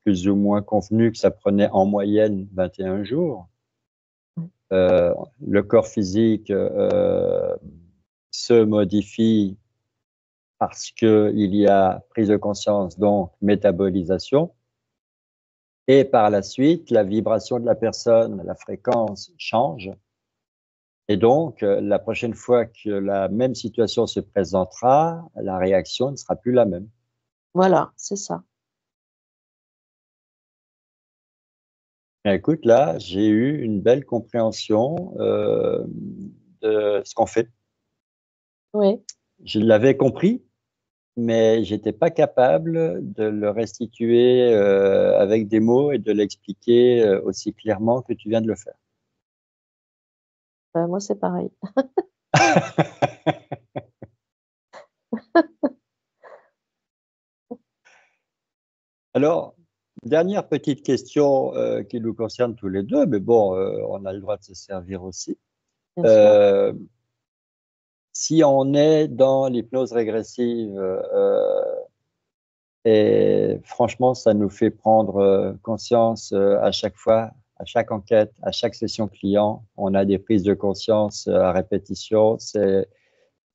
plus ou moins convenu que ça prenait en moyenne 21 jours. ouais. Heu, le corps physique, se modifie parce qu'il y a prise de conscience, donc métabolisation et par la suite, la vibration de la personne, la fréquence change et donc la prochaine fois que la même situation se présentera, la réaction ne sera plus la même. Voilà, c'est ça. Bien écoute, là, j'ai eu une belle compréhension, de ce qu'on fait. Oui. Je l'avais compris, mais j'étais pas capable de le restituer, avec des mots et de l'expliquer, aussi clairement que tu viens de le faire. Bah, moi, c'est pareil. Alors, dernière petite question, qui nous concerne tous les 2, mais bon, on a le droit de se servir aussi. Bien sûr. Heu, Si on est dans l'hypnose régressive, et franchement, ça nous fait prendre, conscience, à chaque fois, à chaque enquête, à chaque session client, on a des prises de conscience, à répétition. C'est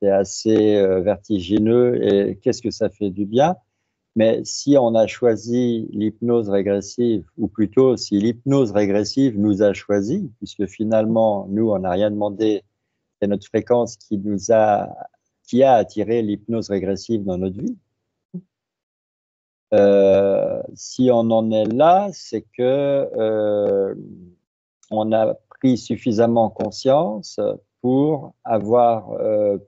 assez, vertigineux et qu'est-ce que ça fait du bien. Mais si on a choisi l'hypnose régressive ou plutôt si l'hypnose régressive nous a choisis, puisque finalement, nous, on n'a rien demandé, c'est notre fréquence qui a attiré l'hypnose régressive dans notre vie. Si on en est là, c'est que, on a pris suffisamment conscience pour avoir,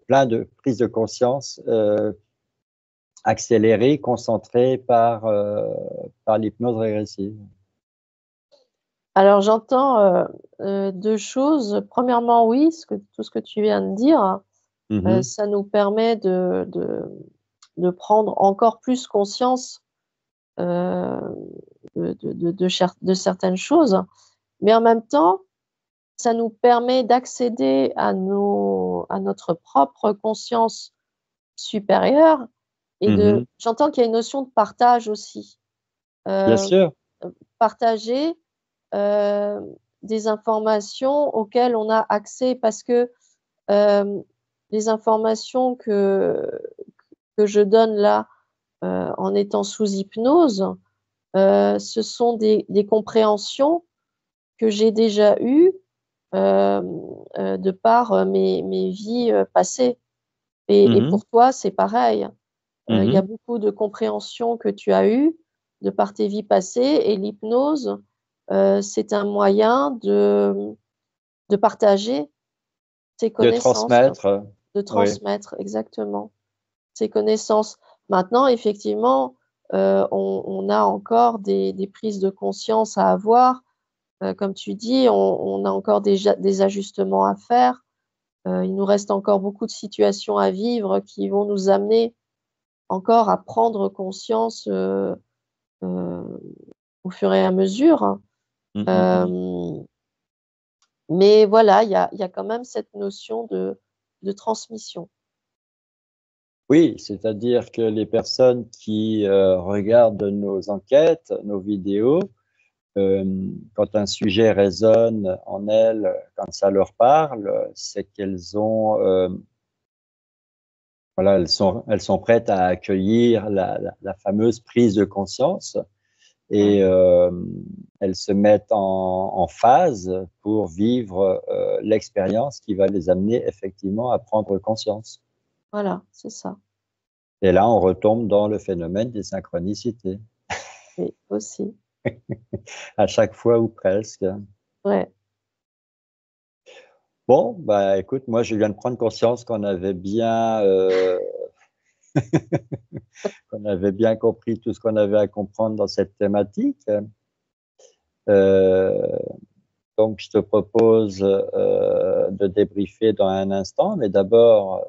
plein de prises de conscience, accélérées, concentrées par l'hypnose régressive. Alors j'entends, 2 choses. Premièrement, oui, tout ce que tu viens de dire, Mmh mh. ça nous permet de prendre encore plus conscience, heu, de certaines choses. Mais en même temps, ça nous permet d'accéder à notre propre conscience supérieure et Mhm. j'entends qu'il y a une notion de partage aussi. Bien Heu, sûr. Partager, des informations auxquelles on a accès parce que, hem, les informations que je donne là, en étant sous hypnose, ce sont des compréhensions que j'ai déjà eues, de par, mes vies, passées et Mhm. pour toi, c'est pareil. Il y a Mhm. beaucoup de compréhensions que tu as eues de par tes vies passées et l'hypnose, c'est un moyen de partager tes De connaissances, transmettre, de oui. transmettre exactement tes connaissances. Maintenant effectivement, on a encore des prises de conscience à avoir, comme tu dis, on a encore des ajustements à faire. Il nous reste encore beaucoup de situations à vivre qui vont nous amener encore à prendre conscience, heu, au fur et à mesure, hein. Mmh, mmh, mmh. Hem, mais voilà, il y a quand même cette notion de transmission. Oui, c'est-à-dire que les personnes qui, regardent nos enquêtes, nos vidéos, quand un sujet résonne en elles, quand ça leur parle, c'est qu'elles ont, voilà, elles sont prêtes à accueillir la fameuse prise de conscience Ouais, et elles se mettent en phase pour vivre, l'expérience qui va les amener effectivement à prendre conscience. voilà, c'est ça. Et là, on retombe dans le phénomène des synchronicités, Oui, aussi. à chaque fois ou presque. Ouais, Bon, bah, écoute, moi, je viens de prendre conscience qu'on avait bien compris tout ce qu'on avait à comprendre dans cette thématique. Heu, donc je te propose, de débriefer dans un instant, mais d'abord,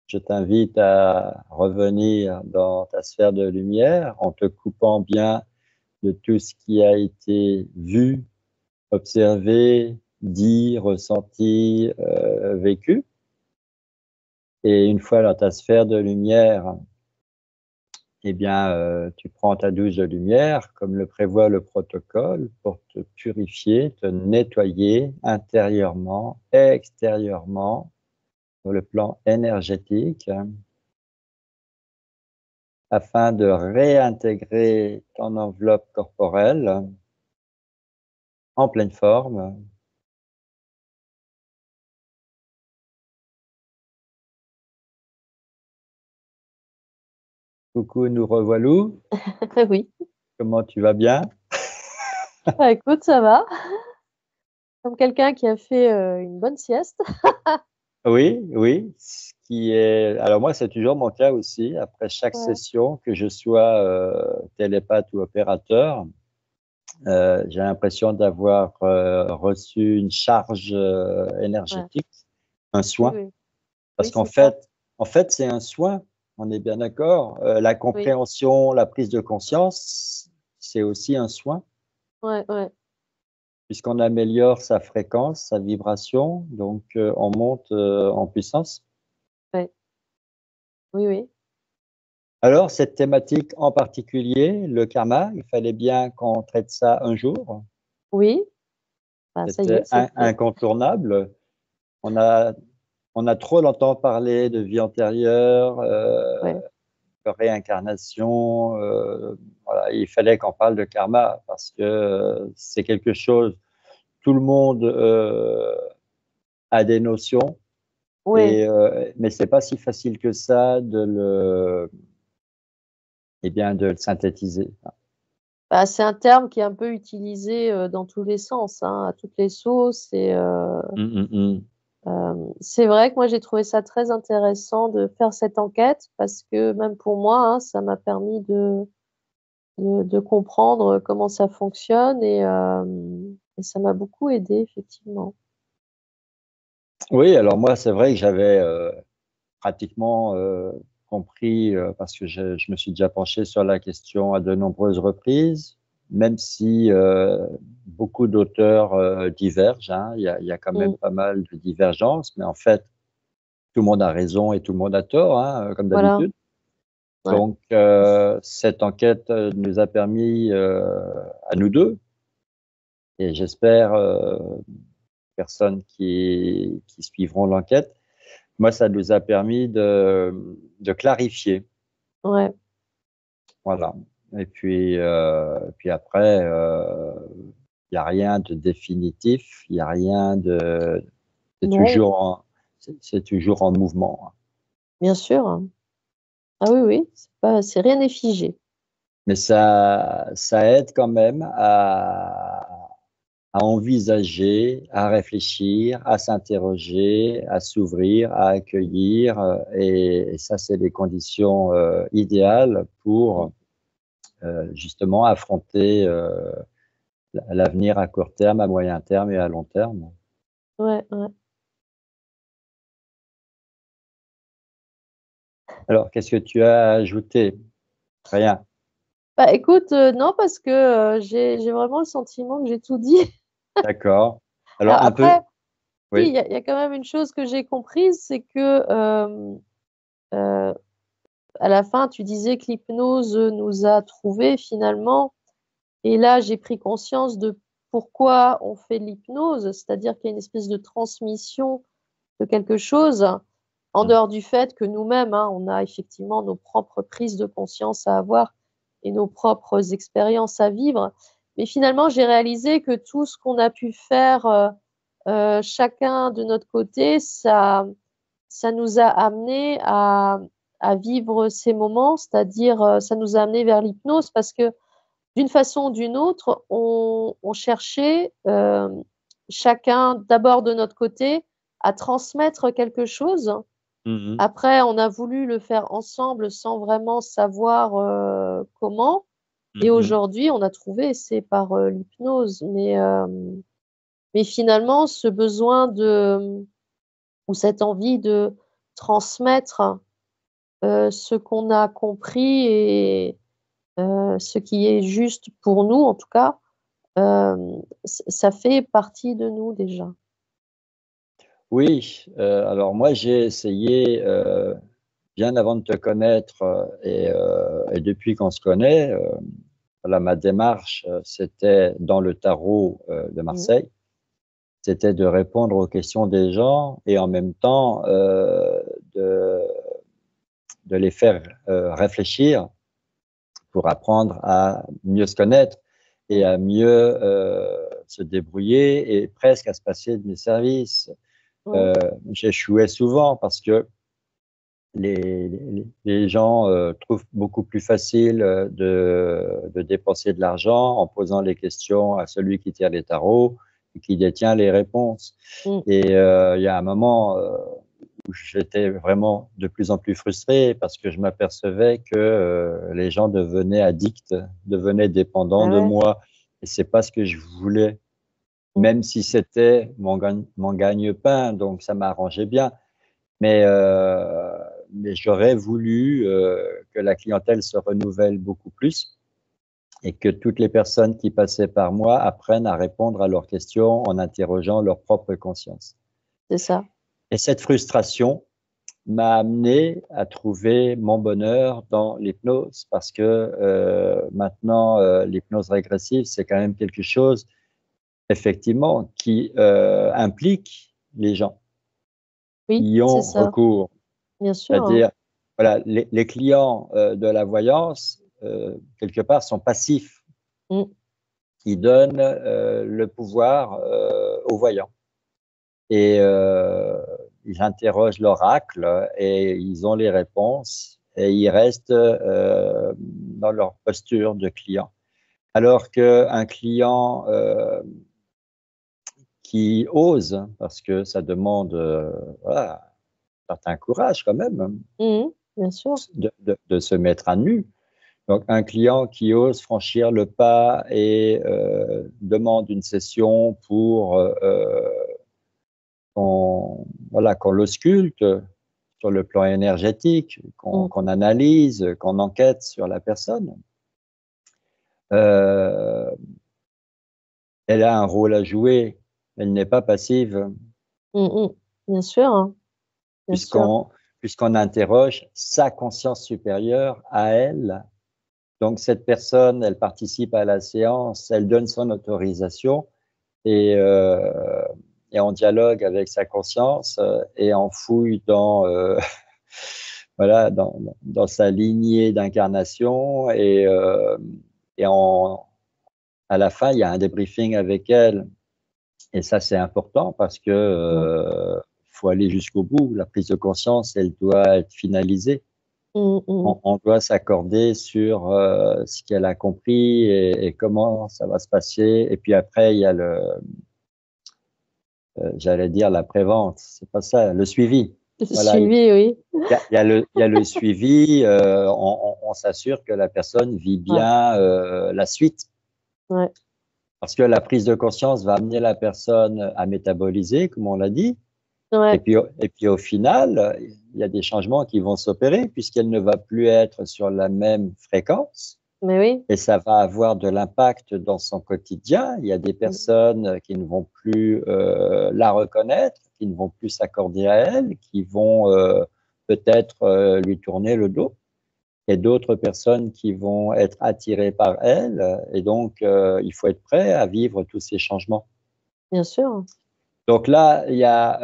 je t'invite à revenir dans ta sphère de lumière en te coupant bien de tout ce qui a été vu, observé, dit, ressenti, vécu. Et une fois dans ta sphère de lumière, eh bien, tu prends ta douche de lumière comme le prévoit le protocole pour te purifier, te nettoyer intérieurement, extérieurement, sur le plan énergétique, afin de réintégrer ton enveloppe corporelle en pleine forme. Coucou, nous revoilou. oui. Comment tu vas bien? Bah, écoute, ça va. Comme quelqu'un qui a fait, une bonne sieste. Oui, oui, ce qui est alors moi, c'est toujours mon cas aussi. Après chaque Ouais, session, que je sois, télépathe ou opérateur, j'ai l'impression d'avoir, reçu une charge, ouais. énergétique, un Oui, soin. oui. Parce Oui, c'est ça. en fait, c'est un soin, on est bien d'accord? La Oui. compréhension, la prise de conscience, c'est aussi un soin, Ouais, ouais, puisqu'on améliore sa fréquence, sa vibration, donc on monte, en puissance. ouais. Oui, oui. Alors, cette thématique en particulier, le karma, il fallait bien qu'on traite ça un jour. Oui, bah, ça y est, C'était c'est fait. incontournable. On a on a trop longtemps parlé de vie antérieure, Ouais, de réincarnation, voilà, il fallait qu'on parle de karma parce que, c'est quelque chose tout le monde, a des notions ouais. et mais c'est pas si facile que ça de le synthétiser. Bah, c'est un terme qui est un peu utilisé, dans tous les sens, hein, à toutes les sauces et Mmh, mmh mh. c'est vrai que moi j'ai trouvé ça très intéressant de faire cette enquête parce que même pour moi, hein, ça m'a permis de comprendre comment ça fonctionne et ça m'a beaucoup aidée effectivement. Oui, alors moi, c'est vrai que j'avais, pratiquement, compris, parce que je me suis déjà penché sur la question à de nombreuses reprises. même si beaucoup d'auteurs divergent, hein, il y a quand même Mm. pas mal de divergences, mais en fait, tout le monde a raison et tout le monde a tort, hein, comme Voilà, d'habitude. ouais, Donc, cette enquête nous a permis à nous deux, et j'espère personnes qui suivront l'enquête, moi, ça nous a permis de clarifier. ouais, Voilà. Et puis après, il n'y a rien de définitif, il n'y a rien de. C'est non, toujours c'est toujours en mouvement. bien sûr. Ah oui, oui, c'est rien n'est figé. Mais ça aide quand même à envisager, à réfléchir, à s'interroger, à s'ouvrir, à accueillir. Et ça, c'est les conditions idéales Mm. pour justement affronter l'avenir à court terme, à moyen terme et à long terme. Ouais, ouais. Alors, qu'est-ce que tu as ajouté? Rien. Bah écoute, non, parce que j'ai vraiment le sentiment que j'ai tout dit. D'accord. Alors, Alors un peu, après, si, oui. il y a quand même une chose que j'ai comprise, c'est que euh, à la fin, tu disais que l'hypnose nous a trouvés finalement. Et là, j'ai pris conscience de pourquoi on fait de l'hypnose, c'est-à-dire qu'il y a une espèce de transmission de quelque chose, en Mm. dehors du fait que nous-mêmes, hein, on a effectivement nos propres prises de conscience à avoir et nos propres expériences à vivre. Mais finalement, j'ai réalisé que tout ce qu'on a pu faire chacun de notre côté, ça nous a amené à vivre ces moments, c'est-à-dire ça nous a amené vers l'hypnose parce que d'une façon ou d'une autre, on cherchait, chacun d'abord de notre côté à transmettre quelque chose. Mhm. Après, on a voulu le faire ensemble sans vraiment savoir, comment et Mhm. aujourd'hui, on a trouvé, c'est par, l'hypnose. Mais finalement, ce besoin ou cette envie de transmettre, ce qu'on a compris et ce qui est juste pour nous en tout cas, ça fait partie de nous déjà. Oui, alors moi j'ai essayé, bien avant de te connaître et depuis qu'on se connaît, voilà, ma démarche, c'était dans le tarot de Mmh. Marseille, c'était de répondre aux questions des gens et en même temps de, de les faire réfléchir pour apprendre à mieux se connaître et Mmh. à mieux se débrouiller et presque à se passer de mes services. Ouais. J'échouais souvent parce que les gens trouvent beaucoup plus facile de dépenser de l'argent en posant les questions à celui qui tire les tarots et qui détient les réponses. Mmh. Et il y a un moment où j'étais vraiment de plus en plus frustré parce que je m'apercevais que les gens devenaient addicts, devenaient dépendants Bah, de ouais. moi. Et c'est pas ce que je voulais, Mmh. même si c'était mon gagne-pain, donc ça m'arrangeait bien. Mais, mais j'aurais voulu que la clientèle se renouvelle beaucoup plus et que toutes les personnes qui passaient par moi apprennent à répondre à leurs questions en interrogeant leur propre conscience. C'est ça. Et cette frustration m'a amené à trouver mon bonheur dans l'hypnose parce que maintenant, l'hypnose régressive, c'est quand même quelque chose, effectivement, qui implique les gens Oui, qui y c'est ont ça, recours. bien sûr, hein. C'est-à-dire, voilà, les clients de la voyance, quelque part, sont passifs. Mmh. Ils donnent le pouvoir aux voyants. Et ils interrogent l'oracle et ils ont les réponses et ils restent dans leur posture de client. Alors qu'un client qui ose, parce que ça demande voilà, un certain courage quand même, Mmh. Bien sûr. de se mettre à nu. Donc, un client qui ose franchir le pas et demande une session pour voilà, qu'on l'ausculte sur le plan énergétique, Mmh. qu'on analyse, qu'on enquête sur la personne. euh, elle a un rôle à jouer. Elle n'est pas passive, Mm, bien sûr, hein, bien sûr. puisqu'on puisqu'on interroge sa conscience supérieure à elle. Donc, cette personne, elle participe à la séance, elle donne son autorisation et, euh, et on dialogue avec sa conscience et on fouille voilà, dans sa lignée d'incarnation et à la fin, il y a un débriefing avec elle. Et ça, c'est important parce que Ouais. faut aller jusqu'au bout. La prise de conscience, elle doit être finalisée. Mm. On doit s'accorder sur ce qu'elle a compris et comment ça va se passer. Et puis après, il y a j'allais dire la prévente, c'est pas ça, le suivi. Voilà, Suivi, oui. il y a le suivi. On s'assure que la personne vit Ouais, bien la suite. ouais, Parce que la prise de conscience va amener la personne à métaboliser, comme on l'a dit. ouais. Et puis au final, il y a des changements qui vont s'opérer puisqu'elle ne va plus être sur la même fréquence Mais oui. et ça va avoir de l'impact dans son quotidien. Il y a des Mm, personnes qui ne vont plus la reconnaître, qui ne vont plus s'accorder à elle, qui vont peut-être lui tourner le dos et d'autres personnes qui vont être attirées par elle. Et donc, il faut être prêt à vivre tous ces changements. bien sûr. Donc là, il y a,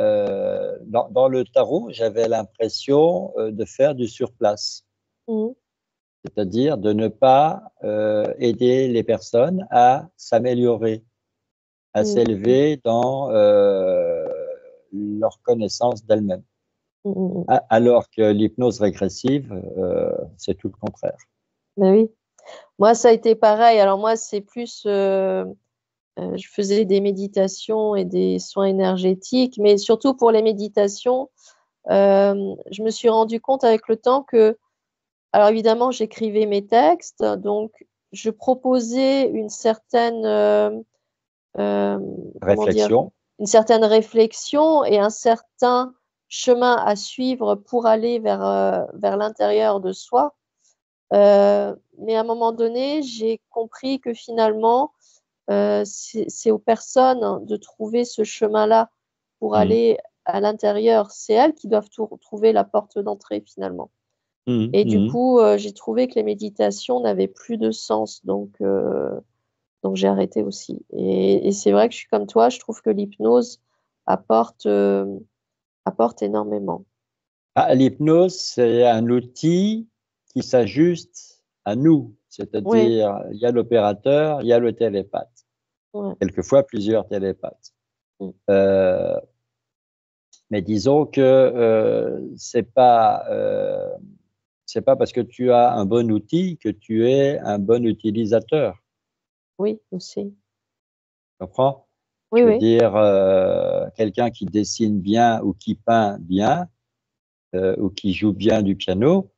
dans le tarot, j'avais l'impression de faire du surplace, Mm, c'est-à-dire de ne pas aider les personnes à s'améliorer, à mm, s'élever dans leur connaissance d'elles-mêmes. mm. Alors que l'hypnose régressive, c'est tout le contraire. Mais oui. Moi, ça a été pareil. Alors moi, c'est plus, je faisais des méditations et des soins énergétiques, mais surtout pour les méditations, je me suis rendu compte avec le temps que, alors évidemment, j'écrivais mes textes, donc je proposais une certaine, comment dire, Réflexion. une certaine réflexion et un certain chemin à suivre pour aller vers l'intérieur de soi. Mais à un moment donné, j'ai compris que finalement, c'est aux personnes de trouver ce chemin-là pour Mhm. aller à l'intérieur. C'est elles qui doivent trouver la porte d'entrée finalement. Mhm. Et du Mhm. coup, j'ai trouvé que les méditations n'avaient plus de sens, donc j'ai arrêté aussi. Et c'est vrai que je suis comme toi, je trouve que l'hypnose apporte, apporte énormément. Ah, l'hypnose, c'est un outil qui s'ajuste à nous, Oui, c'est-à-dire il y a l'opérateur, il y a le télépathe, ouais. quelquefois plusieurs télépathes. Mmh. Euh, mais disons que c'est pas parce que tu as un bon outil que tu es un bon utilisateur. Oui, aussi. Tu comprends? Oui, Je veux oui, dire, quelqu'un qui dessine bien ou qui peint bien ou qui joue bien du piano,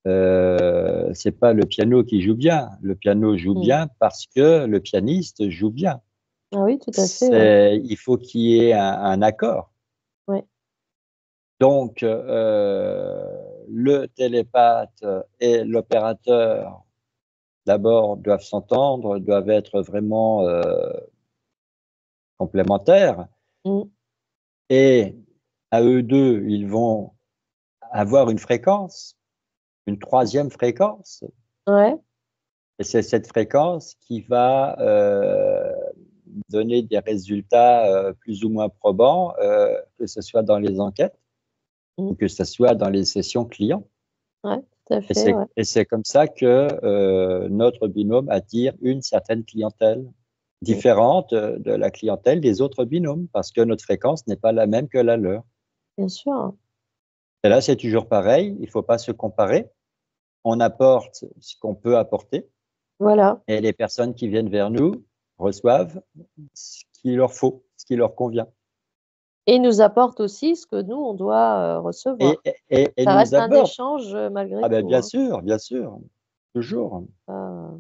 c'est pas le piano qui joue bien. Le piano joue mmh. bien parce que le pianiste joue bien. Ah oui, tout à fait, ouais. Il faut qu'il y ait un accord. Ouais. Donc, le télépathe et l'opérateur, d'abord, doivent s'entendre, doivent être vraiment complémentaires. Mmh. Et à eux deux, ils vont avoir une fréquence, une troisième fréquence. Ouais. Et c'est cette fréquence qui va donner des résultats plus ou moins probants, que ce soit dans les enquêtes Mmh. ou que ce soit dans les sessions clients. Ouais, tout à fait, ouais. Et c'est comme ça que notre binôme attire une certaine clientèle, Mmh. différente de la clientèle des autres binômes, parce que notre fréquence n'est pas la même que la leur. Bien sûr. Et là, c'est toujours pareil, il ne faut pas se comparer. On apporte ce qu'on peut apporter, Voilà. et les personnes qui viennent vers nous reçoivent ce qu'il leur faut, ce qui leur convient. Et nous apporte aussi ce que nous, on doit, recevoir. Et Ça nous reste un aborde. échange, malgré Ah ben tout, hein. bien sûr, toujours. Ça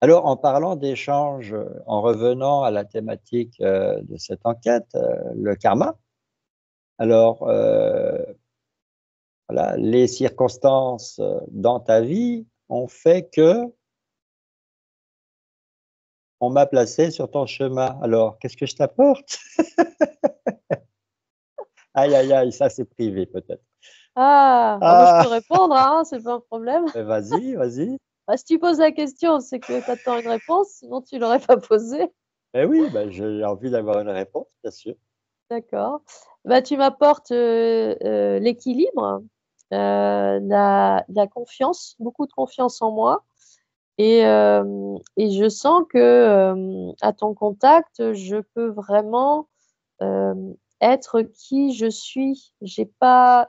Alors, en parlant d'échange, en revenant à la thématique de cette enquête, le karma, alors voilà, les circonstances dans ta vie ont fait que On m'a placé sur ton chemin. Alors, qu'est-ce que je t'apporte? Aïe, aïe, aïe, ça c'est privé peut-être. Ah! Ah bah, je peux Ah, répondre, hein, c'est pas un problème. vas-y, vas-y. Bah, si tu poses la question, c'est que tu attends une réponse, sinon tu l'aurais pas posée. Eh oui, bah, j'ai envie d'avoir une réponse, bien sûr. D'accord. Bah, tu m'apportes, l'équilibre, la confiance, beaucoup de confiance en moi et je sens que, à ton contact, je peux vraiment, être qui je suis. J'ai pas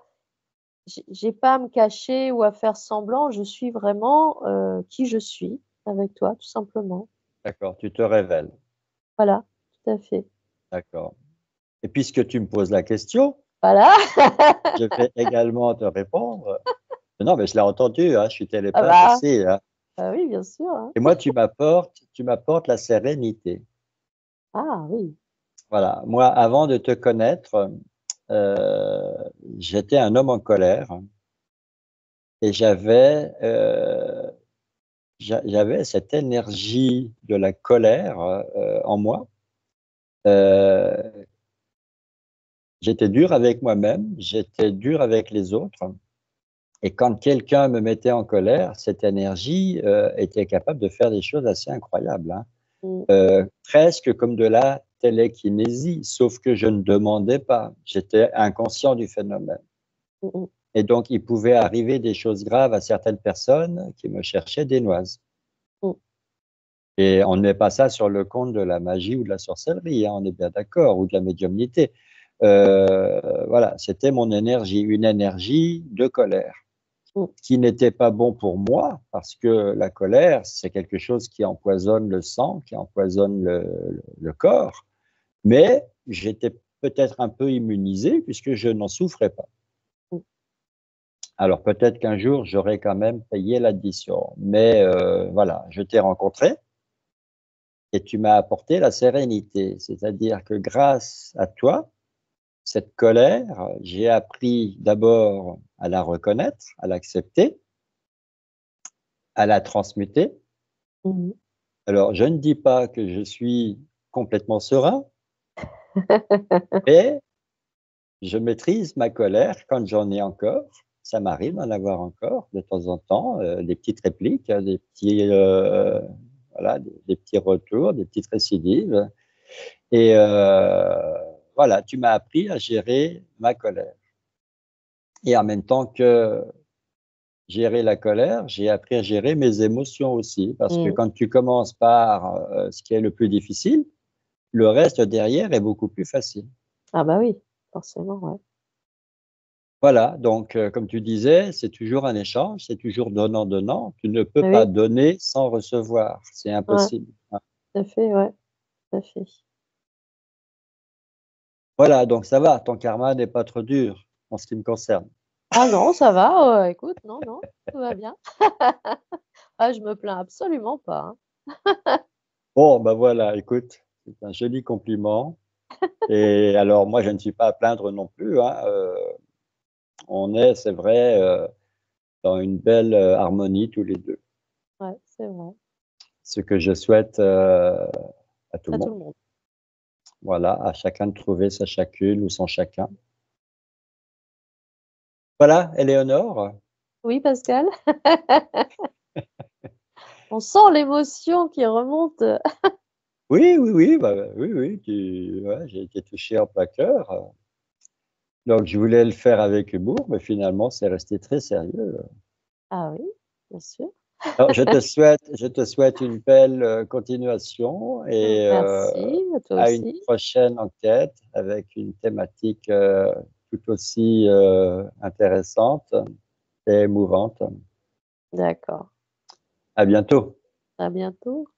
à me cacher ou à faire semblant, je suis vraiment, qui je suis avec toi, tout simplement. D'accord, tu te révèles. Voilà, tout à fait. D'accord. Et puisque tu me poses la question, Voilà. je vais également te répondre. Non, mais je l'ai entendu, hein, je suis Ah télépathe bah, aussi, hein. oui, bien sûr, hein. Et moi, tu m'apportes la sérénité. Ah oui. Voilà. Moi, avant de te connaître, j'étais un homme en colère et j'avais cette énergie de la colère, en moi. Heu, J'étais dur avec moi-même, j'étais dur avec les autres et quand quelqu'un me mettait en colère, cette énergie, était capable de faire des choses assez incroyables, hein. Mmh. Presque comme de la télékinésie, sauf que je ne demandais pas. J'étais inconscient du phénomène Mmh mh. et donc il pouvait arriver des choses graves à certaines personnes qui me cherchaient des noises Mmh. et on ne met pas ça sur le compte de la magie ou de la sorcellerie, hein, on est bien d'accord, ou de la médiumnité. Voilà, c'était mon énergie, une énergie de colère, Mmh. qui n'était pas bon pour moi parce que la colère, c'est quelque chose qui empoisonne le sang, qui empoisonne le corps. Mais j'étais peut-être un peu immunisé puisque je n'en souffrais pas. Mmh. Alors peut-être qu'un jour, j'aurais quand même payé l'addition. Mais voilà, je t'ai rencontré et tu m'as apporté la sérénité. C'est-à-dire que grâce à toi, cette colère, j'ai appris d'abord à la reconnaître, à l'accepter, à la transmuter. Mmh mh. Alors je ne dis pas que je suis complètement serein, mais je maîtrise ma colère quand j'en ai encore. Ça m'arrive d'en avoir encore de temps en temps, des petites répliques, des petits, voilà, des petits retours, des petites récidives et voilà, tu m'as appris à gérer ma colère et en même temps que gérer la colère, j'ai appris à gérer mes émotions aussi parce que Mmh. quand tu commences par, ce qui est le plus difficile, le reste derrière est beaucoup plus facile. Ah bah oui, forcément, ouais. Voilà, donc comme tu disais, c'est toujours un échange, c'est toujours donnant-donnant. Tu ne peux pas Oui, donner sans recevoir, c'est ouais, impossible. Ouais. tout à fait, ouais, tout à fait. Voilà, donc ça va, ton karma n'est pas trop dur en ce qui me concerne. Ah non, ça va, écoute, non, non, tout va bien. Ah, je me plains absolument pas, hein. Bon, bah, voilà, écoute, c'est un joli compliment et alors moi je ne suis pas à plaindre non plus, hein, on est, c'est vrai, dans une belle, harmonie tous les 2. Ouais, c'est vrai. Ce que je souhaite, à tout le À tout monde. le monde. Voilà, à chacun de trouver sa chacune ou son chacun. Voilà, Éléonore. Oui, Pascal? On sent l'émotion qui remonte. Oui, oui, oui, bah, oui, oui, ouais, j'ai été touché en plein cœur, donc je voulais le faire avec humour, mais finalement c'est resté très sérieux. Ah oui, bien sûr. Alors je te souhaite une belle, continuation et Merci, à toi à une aussi. prochaine enquête avec une thématique, tout aussi, intéressante et émouvante. D'accord. À bientôt. À bientôt.